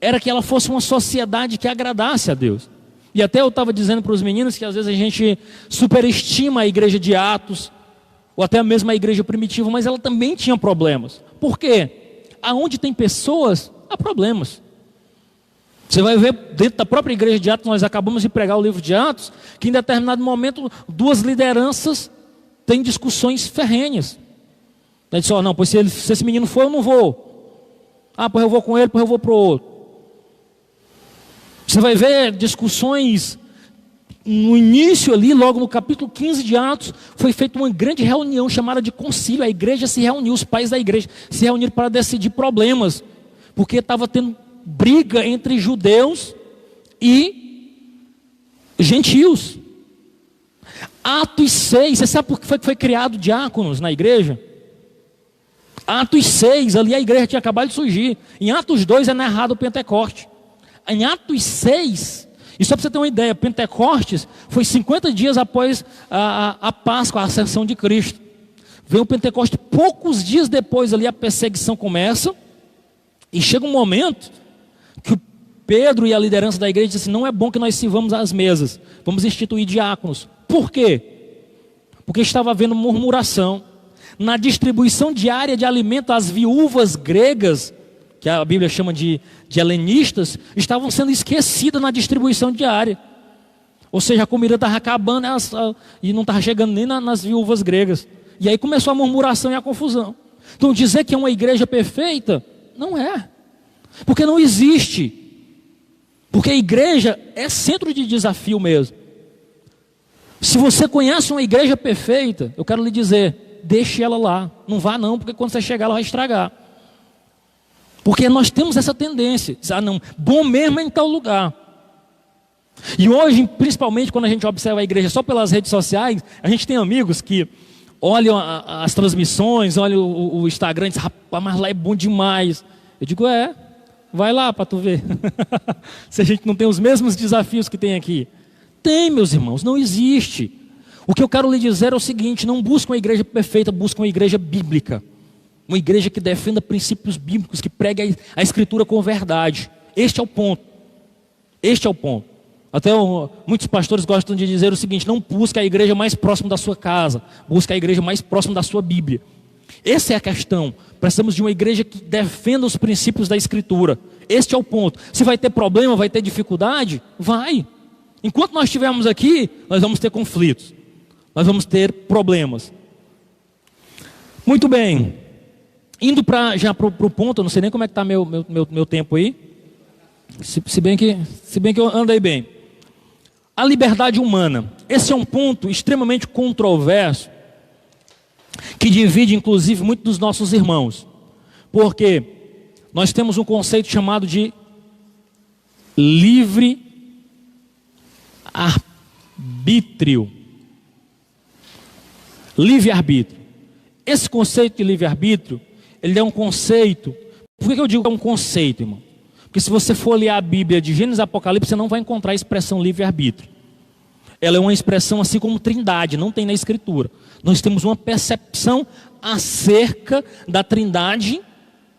Speaker 1: era que ela fosse uma sociedade que agradasse a Deus. E até eu estava dizendo para os meninos que às vezes a gente superestima a igreja de Atos, ou até mesmo a igreja primitiva, mas ela também tinha problemas. Por quê? Aonde tem pessoas, há problemas. Você vai ver dentro da própria igreja de Atos, nós acabamos de pregar o livro de Atos, que em determinado momento duas lideranças têm discussões ferrenhas. Ele disse, não, pois se esse menino for, eu não vou. Pois eu vou com ele, pois eu vou para o outro. Você vai ver discussões no início ali, logo no capítulo 15 de Atos, foi feita uma grande reunião chamada de concílio. A igreja se reuniu, os pais da igreja se reuniram para decidir problemas, porque estava tendo briga entre judeus e gentios. Atos 6, você sabe por que foi criado diáconos na igreja? Atos 6, ali a igreja tinha acabado de surgir. Em Atos 2 é narrado o Pentecoste. Em Atos 6, e só para você ter uma ideia, Pentecostes foi 50 dias após a Páscoa, a ascensão de Cristo. Vem o Pentecoste, poucos dias depois ali a perseguição começa, e chega um momento que o Pedro e a liderança da igreja dizem assim, não é bom que nós sirvamos às mesas, vamos instituir diáconos. Por quê? Porque estava havendo murmuração na distribuição diária de alimento às viúvas gregas, que a Bíblia chama de helenistas, estavam sendo esquecidas na distribuição diária. Ou seja, a comida estava acabando e não estava chegando nem nas viúvas gregas. E aí começou a murmuração e a confusão. Então dizer que é uma igreja perfeita, não é. Porque não existe. Porque a igreja é centro de desafio mesmo. Se você conhece uma igreja perfeita, eu quero lhe dizer, deixe ela lá. Não vá não, porque quando você chegar ela vai estragar. Porque nós temos essa tendência, não, bom mesmo é em tal lugar. E hoje, principalmente quando a gente observa a igreja só pelas redes sociais, a gente tem amigos que olham as transmissões, olham o Instagram e dizem, rapaz, mas lá é bom demais. Eu digo, vai lá para tu ver. Se a gente não tem os mesmos desafios que tem aqui. Tem, meus irmãos, não existe. O que eu quero lhe dizer é o seguinte, não busca uma igreja perfeita, busca uma igreja bíblica. Uma igreja que defenda princípios bíblicos, que pregue a Escritura com verdade. Este é o ponto. Este é o ponto. Até muitos pastores gostam de dizer o seguinte, não busque a igreja mais próxima da sua casa, busque a igreja mais próxima da sua Bíblia. Essa é a questão. Precisamos de uma igreja que defenda os princípios da Escritura. Este é o ponto. Se vai ter problema, vai ter dificuldade, vai. Enquanto nós estivermos aqui, nós vamos ter conflitos. Nós vamos ter problemas. Muito bem. Indo já para o ponto, eu não sei nem como é que está meu tempo aí. Se bem que eu andei bem. A liberdade humana. Esse é um ponto extremamente controverso, que divide inclusive muitos dos nossos irmãos. Porque nós temos um conceito chamado de livre-arbítrio. Livre-arbítrio. Esse conceito de livre-arbítrio, ele é um conceito. Por que eu digo que é um conceito, irmão? Porque se você for ler a Bíblia de Gênesis e Apocalipse, você não vai encontrar a expressão livre-arbítrio. Ela é uma expressão assim como trindade, não tem na Escritura. Nós temos uma percepção acerca da trindade,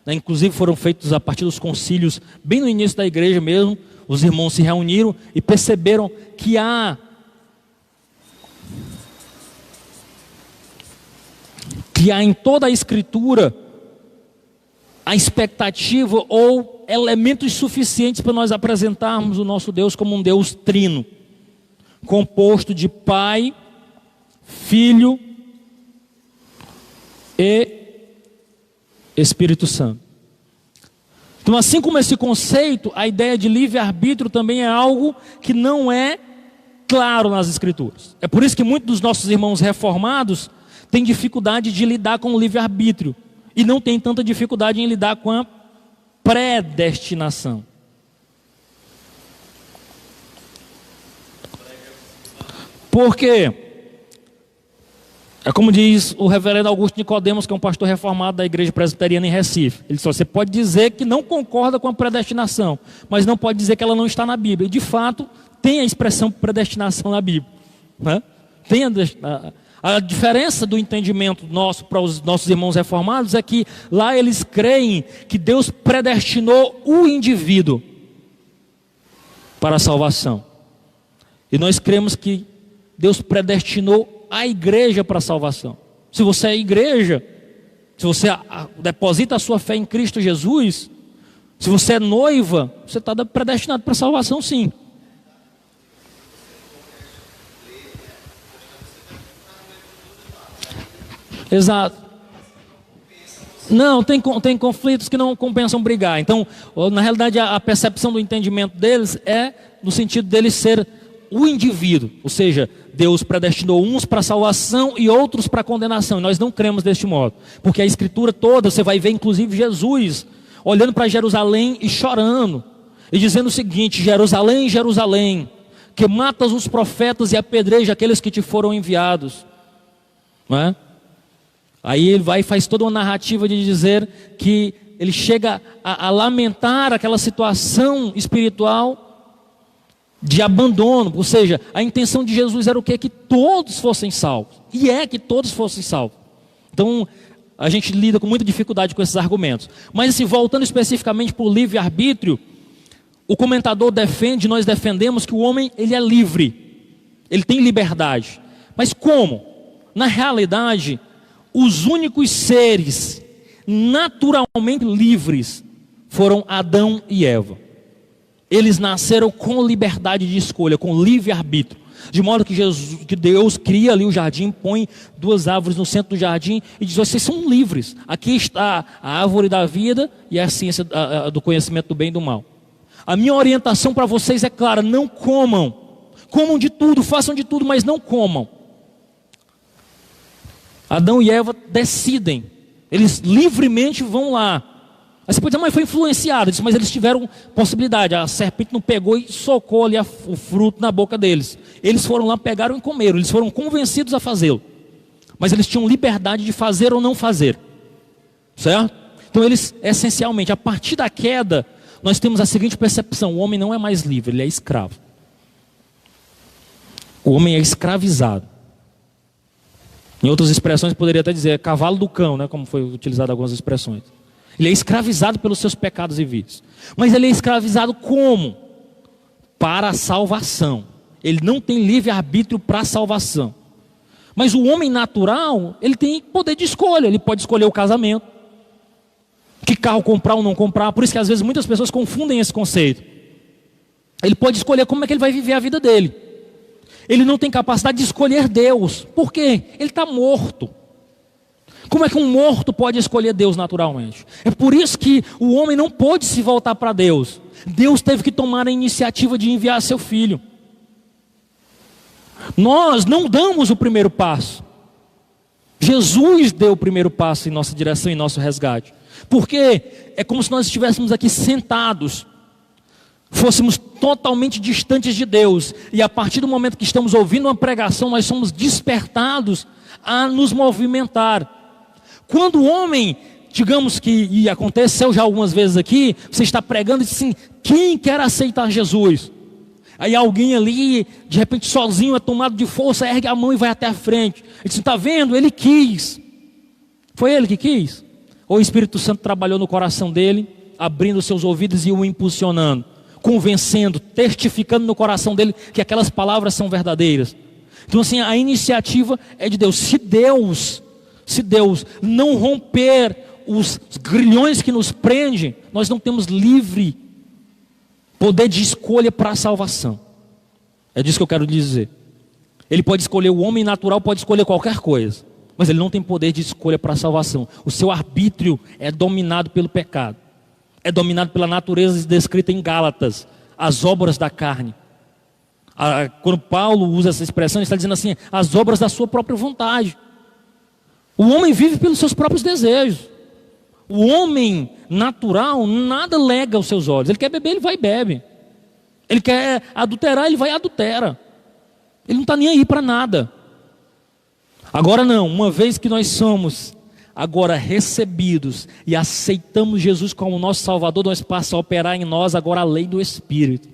Speaker 1: né? Inclusive foram feitos a partir dos concílios, bem no início da igreja mesmo, os irmãos se reuniram e perceberam que há em toda a Escritura a expectativa ou elementos suficientes para nós apresentarmos o nosso Deus como um Deus trino, composto de Pai, Filho e Espírito Santo. Então, assim como esse conceito, a ideia de livre-arbítrio também é algo que não é claro nas Escrituras. É por isso que muitos dos nossos irmãos reformados têm dificuldade de lidar com o livre-arbítrio e não tem tanta dificuldade em lidar com a predestinação. Por quê? É como diz o reverendo Augusto Nicodemos, que é um pastor reformado da igreja presbiteriana em Recife. Ele disse: você pode dizer que não concorda com a predestinação, mas não pode dizer que ela não está na Bíblia. E de fato, tem a expressão predestinação na Bíblia, né? Tem a diferença do entendimento nosso para os nossos irmãos reformados é que lá eles creem que Deus predestinou o indivíduo para a salvação. E nós cremos que Deus predestinou a igreja para a salvação. Se você é igreja, se você deposita a sua fé em Cristo Jesus, se você é noiva, você está predestinado para a salvação, sim. Exato. Não, tem conflitos que não compensam brigar. Então, na realidade, a percepção do entendimento deles é no sentido deles ser o indivíduo, ou seja, Deus predestinou uns para a salvação e outros para a condenação. E nós não cremos deste modo, porque a escritura toda, você vai ver inclusive Jesus olhando para Jerusalém e chorando, e dizendo o seguinte: Jerusalém, Jerusalém, que matas os profetas e apedreja aqueles que te foram enviados, não é? Aí ele vai e faz toda uma narrativa de dizer que ele chega a lamentar aquela situação espiritual de abandono, ou seja, a intenção de Jesus era o quê? Que todos fossem salvos, e é que todos fossem salvos. Então, a gente lida com muita dificuldade com esses argumentos. Mas assim, voltando especificamente para o livre-arbítrio, o comentador defende, nós defendemos que o homem, ele é livre, ele tem liberdade. Mas como? Na realidade, os únicos seres naturalmente livres foram Adão e Eva. Eles nasceram com liberdade de escolha, com livre-arbítrio. De modo que Deus cria ali o jardim, põe duas árvores no centro do jardim e diz: vocês são livres. Aqui está a árvore da vida e a ciência do conhecimento do bem e do mal. A minha orientação para vocês é clara: não comam. Comam de tudo, façam de tudo, mas não comam. Adão e Eva decidem. Eles livremente vão lá. Aí você pode dizer: mas foi influenciado. Mas eles tiveram possibilidade. A serpente não pegou e socou ali o fruto na boca deles. Eles foram lá, pegaram e comeram. Eles foram convencidos a fazê-lo. Mas eles tinham liberdade de fazer ou não fazer. Certo? Então eles, essencialmente, a partir da queda, nós temos a seguinte percepção: o homem não é mais livre, ele é escravo. O homem é escravizado. Em outras expressões, poderia até dizer cavalo do cão, né? Como foi utilizado algumas expressões. Ele é escravizado pelos seus pecados e vícios. Mas ele é escravizado como? Para a salvação. Ele não tem livre-arbítrio para a salvação. Mas o homem natural, ele tem poder de escolha. Ele pode escolher o casamento, que carro comprar ou não comprar. Por isso que às vezes muitas pessoas confundem esse conceito. Ele pode escolher como é que ele vai viver a vida dele. Ele não tem capacidade de escolher Deus. Por quê? Ele está morto. Como é que um morto pode escolher Deus naturalmente? É por isso que o homem não pôde se voltar para Deus. Deus teve que tomar a iniciativa de enviar seu filho. Nós não damos o primeiro passo. Jesus deu o primeiro passo em nossa direção, em nosso resgate. Porque é como se nós estivéssemos aqui sentados, fôssemos totalmente distantes de Deus, e a partir do momento que estamos ouvindo uma pregação, nós somos despertados a nos movimentar. Quando o homem, digamos que, e aconteceu já algumas vezes aqui, você está pregando e diz assim: quem quer aceitar Jesus? Aí alguém ali, de repente sozinho, é tomado de força, ergue a mão e vai até a frente. Ele diz: está vendo? Ele quis. Foi ele que quis? Ou o Espírito Santo trabalhou no coração dele, abrindo seus ouvidos e o impulsionando, convencendo, testificando no coração dele que aquelas palavras são verdadeiras? Então assim, a iniciativa é de Deus. Se Deus não romper os grilhões que nos prendem, nós não temos livre poder de escolha para a salvação. É disso que eu quero dizer. Ele pode escolher, o homem natural pode escolher qualquer coisa, mas ele não tem poder de escolha para a salvação. O seu arbítrio é dominado pelo pecado. É dominado pela natureza descrita em Gálatas, as obras da carne. Quando Paulo usa essa expressão, ele está dizendo assim: as obras da sua própria vontade. O homem vive pelos seus próprios desejos. O homem natural nada lega aos seus olhos. Ele quer beber, ele vai e bebe. Ele quer adulterar, ele vai e adultera. Ele não está nem aí para nada. Agora não, uma vez que nós somos agora recebidos e aceitamos Jesus como nosso Salvador, nós passamos a operar em nós agora a lei do Espírito.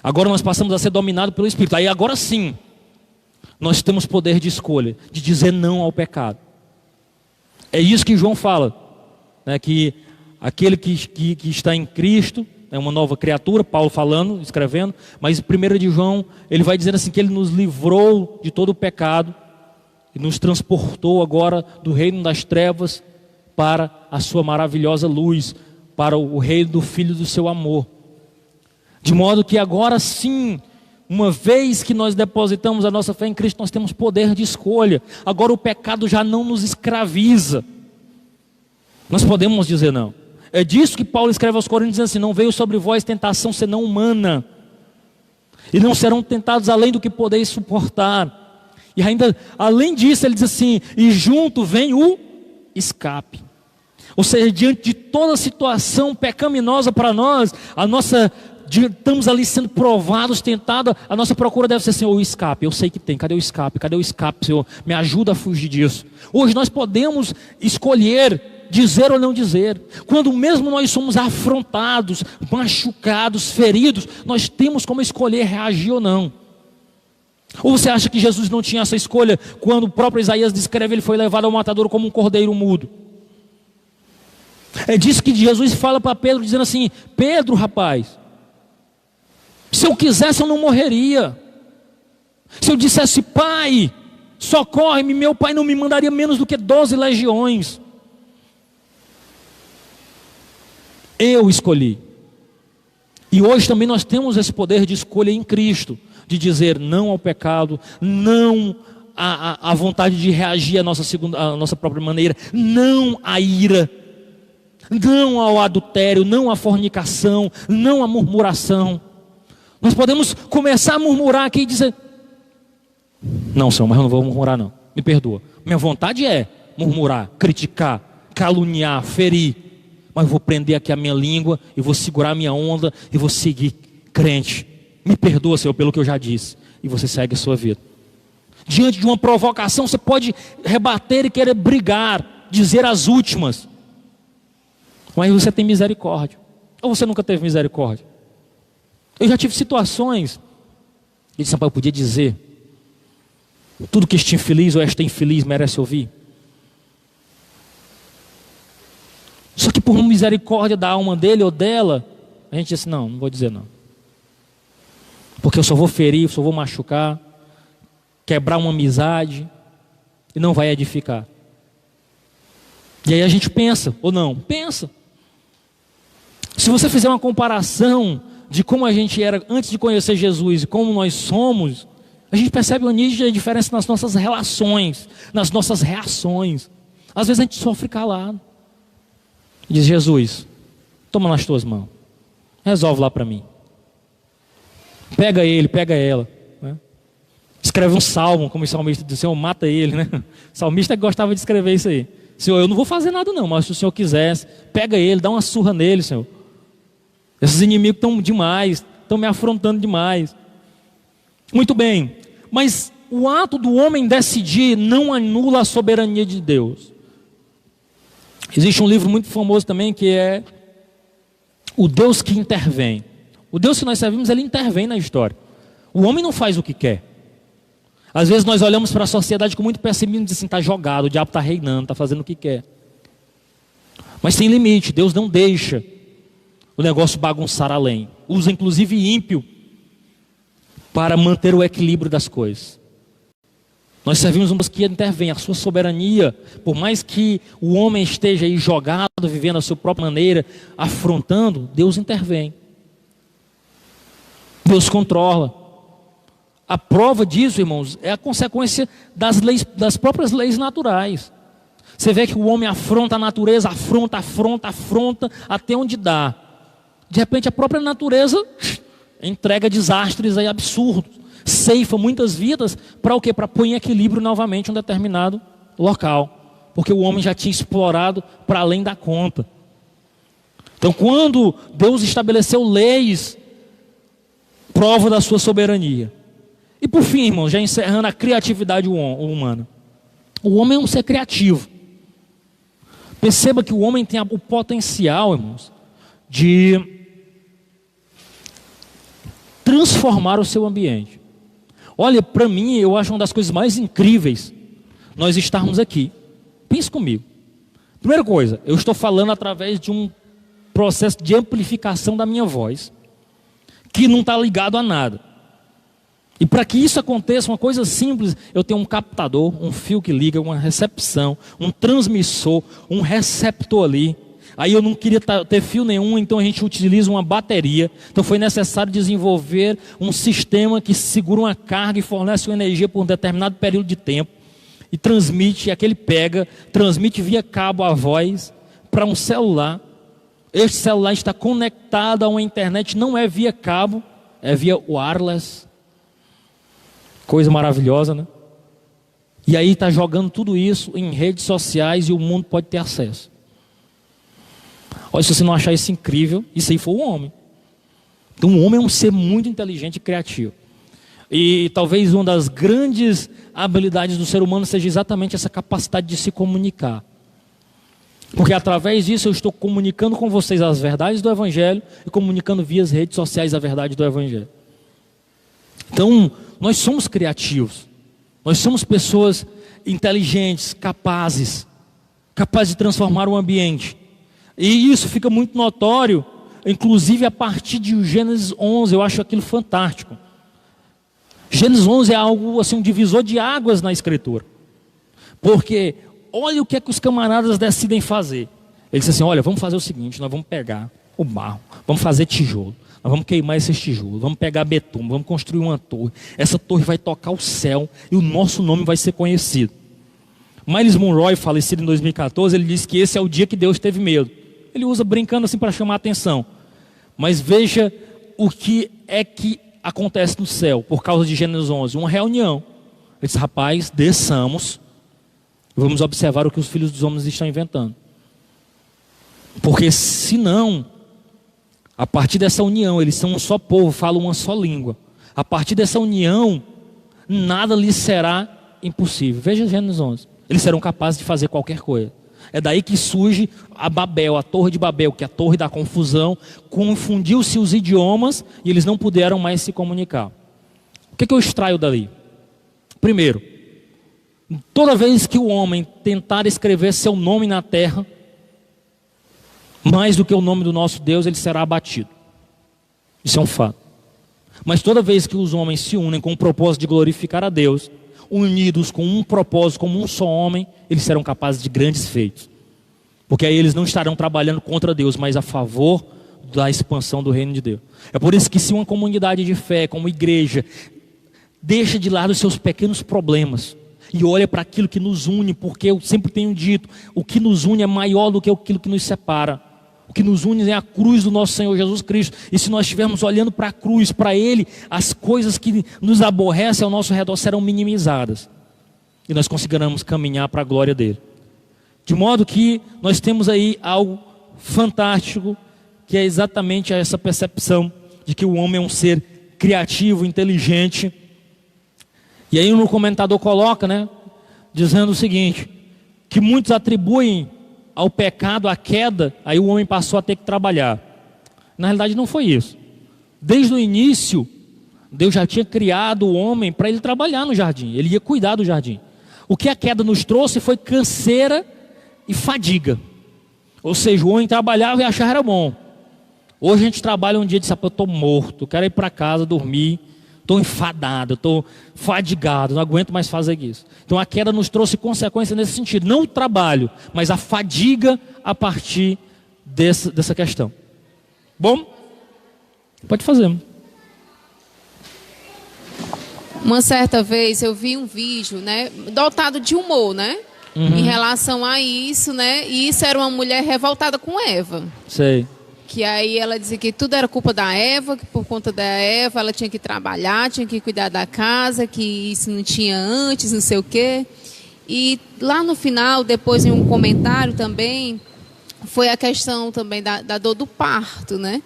Speaker 1: Agora nós passamos a ser dominados pelo Espírito. Aí agora sim, nós temos poder de escolha, de dizer não ao pecado. É isso que João fala, né, que aquele que está em Cristo é uma nova criatura, Paulo falando, escrevendo, mas em 1 de João, ele vai dizendo assim, que ele nos livrou de todo o pecado, e nos transportou agora do reino das trevas para a sua maravilhosa luz, para o reino do Filho do seu amor. De modo que agora sim, uma vez que nós depositamos a nossa fé em Cristo, nós temos poder de escolha. Agora o pecado já não nos escraviza. Nós podemos dizer não. É disso que Paulo escreve aos Coríntios, dizendo assim, não veio sobre vós tentação senão humana, e não serão tentados além do que podeis suportar. E ainda, além disso, ele diz assim, e junto vem o escape. Ou seja, diante de toda situação pecaminosa para nós, estamos ali sendo provados, tentados, a nossa procura deve ser assim, o escape. Eu sei que tem, cadê o escape? Cadê o escape, Senhor? Me ajuda a fugir disso. Hoje nós podemos escolher dizer ou não dizer. Quando mesmo nós somos afrontados, machucados, feridos, nós temos como escolher reagir ou não. Ou você acha que Jesus não tinha essa escolha quando o próprio Isaías descreve, ele foi levado ao matadouro como um cordeiro mudo? É disso que Jesus fala para Pedro, dizendo assim, Pedro, rapaz, se eu quisesse eu não morreria. Se eu dissesse, pai, socorre-me, meu pai não me mandaria menos do que 12 legiões. Eu escolhi. E hoje também nós temos esse poder de escolha em Cristo, de dizer não ao pecado, não à vontade de reagir à nossa própria maneira, não à ira, não ao adultério, não à fornicação, não à murmuração. Nós podemos começar a murmurar aqui e dizer, não, Senhor, mas eu não vou murmurar não, me perdoa. Minha vontade é murmurar, criticar, caluniar, ferir, mas eu vou prender aqui a minha língua, e vou segurar a minha onda, e vou seguir crente. Me perdoa, Senhor, pelo que eu já disse. E você segue a sua vida. Diante de uma provocação, você pode rebater e querer brigar, dizer as últimas. Mas você tem misericórdia. Ou você nunca teve misericórdia? Eu já tive situações, e disse, rapaz, eu podia dizer, tudo que este infeliz ou esta infeliz merece ouvir. Só que por misericórdia da alma dele ou dela, a gente disse, não vou dizer não. Porque eu só vou ferir, só vou machucar, quebrar uma amizade, e não vai edificar. E aí a gente pensa, ou não? Pensa. Se você fizer uma comparação de como a gente era antes de conhecer Jesus e como nós somos, a gente percebe uma nítida diferença nas nossas relações, nas nossas reações. Às vezes a gente sofre calado. Diz, Jesus, toma nas tuas mãos, resolve lá para mim. Pega ele, pega ela, né? Escreve um salmo, como o salmista diz, Senhor, mata ele, né? O salmista gostava de escrever isso aí. Senhor, eu não vou fazer nada não, mas se o Senhor quisesse, pega ele, dá uma surra nele, Senhor. Esses inimigos estão demais, estão me afrontando demais. Muito bem, mas o ato do homem decidir não anula a soberania de Deus. Existe um livro muito famoso também que é O Deus que Intervém. O Deus que nós servimos, ele intervém na história. O homem não faz o que quer. Às vezes nós olhamos para a sociedade com muito pessimismo e dizemos assim, está jogado, o diabo está reinando, está fazendo o que quer. Mas tem limite, Deus não deixa o negócio bagunçar além. Usa inclusive ímpio para manter o equilíbrio das coisas. Nós servimos um Deus que intervém, a sua soberania, por mais que o homem esteja aí jogado, vivendo a sua própria maneira, afrontando, Deus intervém. Deus controla. A prova disso, irmãos, é a consequência das próprias leis naturais. Você vê que o homem afronta a natureza, afronta, até onde dá. De repente a própria natureza entrega desastres aí absurdos. Ceifa muitas vidas para o quê? Para pôr em equilíbrio novamente um determinado local. Porque o homem já tinha explorado para além da conta. Então quando Deus estabeleceu leis, prova da sua soberania. E por fim, irmão, já encerrando a criatividade humana. O homem é um ser criativo. Perceba que o homem tem o potencial, irmãos, de transformar o seu ambiente. Olha, para mim, eu acho uma das coisas mais incríveis nós estarmos aqui. Pense comigo. Primeira coisa, eu estou falando através de um processo de amplificação da minha voz, que não está ligado a nada. E para que isso aconteça, uma coisa simples, eu tenho um captador, um fio que liga, uma recepção, um transmissor, um receptor ali. Aí eu não queria ter fio nenhum, então a gente utiliza uma bateria. Então foi necessário desenvolver um sistema que segura uma carga e fornece uma energia por um determinado período de tempo. E transmite, aquele pega, transmite via cabo a voz para um celular. Este celular está conectado a uma internet, não é via cabo, é via wireless. Coisa maravilhosa, né? E aí está jogando tudo isso em redes sociais e o mundo pode ter acesso. Olha, se você não achar isso incrível, isso aí foi o homem. Então o homem é um ser muito inteligente e criativo. E talvez uma das grandes habilidades do ser humano seja exatamente essa capacidade de se comunicar. Porque através disso eu estou comunicando com vocês as verdades do Evangelho e comunicando via as redes sociais a verdade do Evangelho. Então, nós somos criativos. Nós somos pessoas inteligentes, capazes de transformar o ambiente. E isso fica muito notório, inclusive a partir de Gênesis 11, eu acho aquilo fantástico. Gênesis 11 é algo assim, um divisor de águas na Escritura. Porque olha o que é que os camaradas decidem fazer. Eles dizem assim, olha, vamos fazer o seguinte, nós vamos pegar o barro, vamos fazer tijolo, nós vamos queimar esses tijolos, vamos pegar betume, vamos construir uma torre. Essa torre vai tocar o céu e o nosso nome vai ser conhecido. Miles Monroe, falecido em 2014, ele disse que esse é o dia que Deus teve medo. Ele usa brincando assim para chamar a atenção. Mas veja o que é que acontece no céu por causa de Gênesis 11. Uma reunião. Ele disse, rapaz, desçamos. Vamos observar o que os filhos dos homens estão inventando. Porque senão, a partir dessa união, eles são um só povo, falam uma só língua. A partir dessa união, nada lhes será impossível. Veja Gênesis 11. Eles serão capazes de fazer qualquer coisa. É daí que surge a Babel, a Torre de Babel, que é a torre da confusão. Confundiu-se os idiomas e eles não puderam mais se comunicar. O que eu extraio dali? Primeiro, toda vez que o homem tentar escrever seu nome na terra, mais do que o nome do nosso Deus, ele será abatido. Isso é um fato. Mas toda vez que os homens se unem com o propósito de glorificar a Deus, unidos com um propósito, como um só homem, eles serão capazes de grandes feitos. Porque aí eles não estarão trabalhando contra Deus, mas a favor da expansão do reino de Deus. É por isso que se uma comunidade de fé, como igreja, deixa de lado os seus pequenos problemas e olha para aquilo que nos une, porque eu sempre tenho dito, o que nos une é maior do que aquilo que nos separa. O que nos une é a cruz do nosso Senhor Jesus Cristo. E se nós estivermos olhando para a cruz, para Ele, as coisas que nos aborrecem ao nosso redor serão minimizadas. E nós conseguiremos caminhar para a glória dEle. De modo que nós temos aí algo fantástico, que é exatamente essa percepção de que o homem é um ser criativo, inteligente. E aí no comentador coloca, né, dizendo o seguinte, que muitos atribuem ao pecado, à queda, aí o homem passou a ter que trabalhar. Na realidade não foi isso. Desde o início, Deus já tinha criado o homem para ele trabalhar no jardim. Ele ia cuidar do jardim. O que a queda nos trouxe foi canseira e fadiga. Ou seja, o homem trabalhava e achava era bom. Hoje a gente trabalha um dia e diz, eu estou morto, quero ir para casa dormir, estou enfadado, estou fadigado, não aguento mais fazer isso. Então a queda nos trouxe consequência nesse sentido. Não o trabalho, mas a fadiga a partir dessa questão. Bom? Pode fazer.
Speaker 2: Uma certa vez eu vi um vídeo, né, dotado de humor, né? Em relação a isso, né? E isso era uma mulher revoltada com Eva.
Speaker 1: Sei.
Speaker 2: Que aí ela dizia que tudo era culpa da Eva, que por conta da Eva ela tinha que trabalhar, tinha que cuidar da casa, que isso não tinha antes, não sei o quê. E lá no final, depois em um comentário também, foi a questão também da dor do parto, né?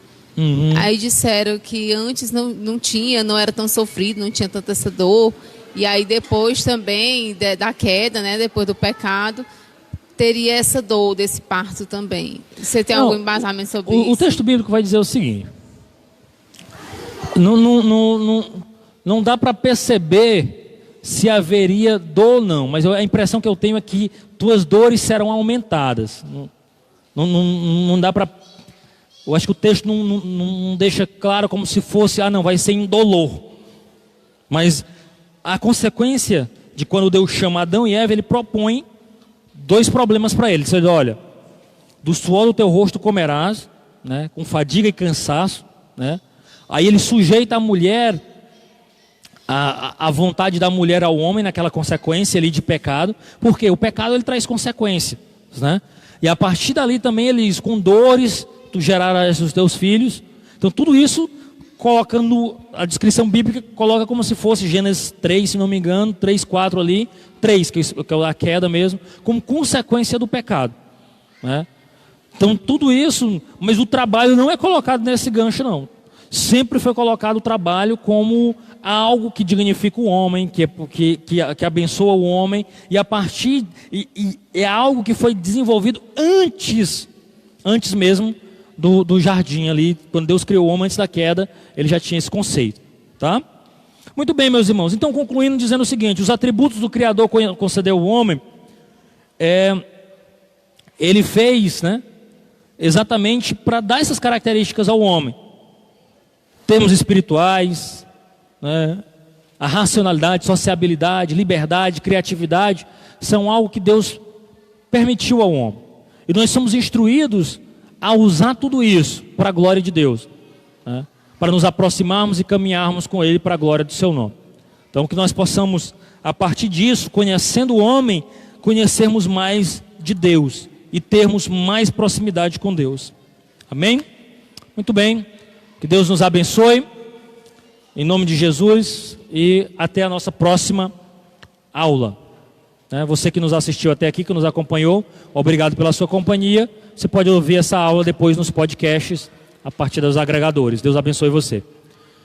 Speaker 2: Aí disseram que antes não tinha, não era tão sofrido, não tinha tanta essa dor. E aí depois também da queda, né, depois do pecado, teria essa dor desse parto também. Você tem algum embasamento sobre isso?
Speaker 1: O texto bíblico vai dizer o seguinte: não dá para perceber se haveria dor ou não, mas a impressão que eu tenho é que tuas dores serão aumentadas. Não dá para... Eu acho que o texto não deixa claro como se fosse, não, vai ser indolor. Mas a consequência de quando Deus chama Adão e Eva, ele propõe 2 problemas para eles. Ele diz: olha, do suor do teu rosto comerás, né, com fadiga e cansaço, né? Aí ele sujeita a mulher, a vontade da mulher ao homem naquela consequência ali de pecado, porque o pecado ele traz consequências, né? E a partir dali também ele diz: com dores tu gerarás os teus filhos. Então tudo isso colocando, a descrição bíblica coloca como se fosse Gênesis 3, se não me engano, 3, 4 ali, 3, que é a queda mesmo, como consequência do pecado, né? Então tudo isso, mas o trabalho não é colocado nesse gancho não. Sempre foi colocado o trabalho como algo que dignifica o homem, que abençoa o homem, e a partir é algo que foi desenvolvido antes mesmo do jardim ali, quando Deus criou o homem antes da queda, ele já tinha esse conceito, tá? Muito bem, meus irmãos. Então, concluindo dizendo o seguinte: os atributos do Criador concedeu ao homem, ele fez, né, exatamente para dar essas características ao homem. Termos espirituais, né, a racionalidade, sociabilidade, liberdade, criatividade, são algo que Deus permitiu ao homem. E nós somos instruídos a usar tudo isso para a glória de Deus, né, para nos aproximarmos e caminharmos com Ele para a glória do Seu nome. Então que nós possamos, a partir disso, conhecendo o homem, conhecermos mais de Deus e termos mais proximidade com Deus. Amém? Muito bem. Que Deus nos abençoe, em nome de Jesus, e até a nossa próxima aula. Você que nos assistiu até aqui, que nos acompanhou, obrigado pela sua companhia. Você pode ouvir essa aula depois nos podcasts, a partir dos agregadores. Deus abençoe você.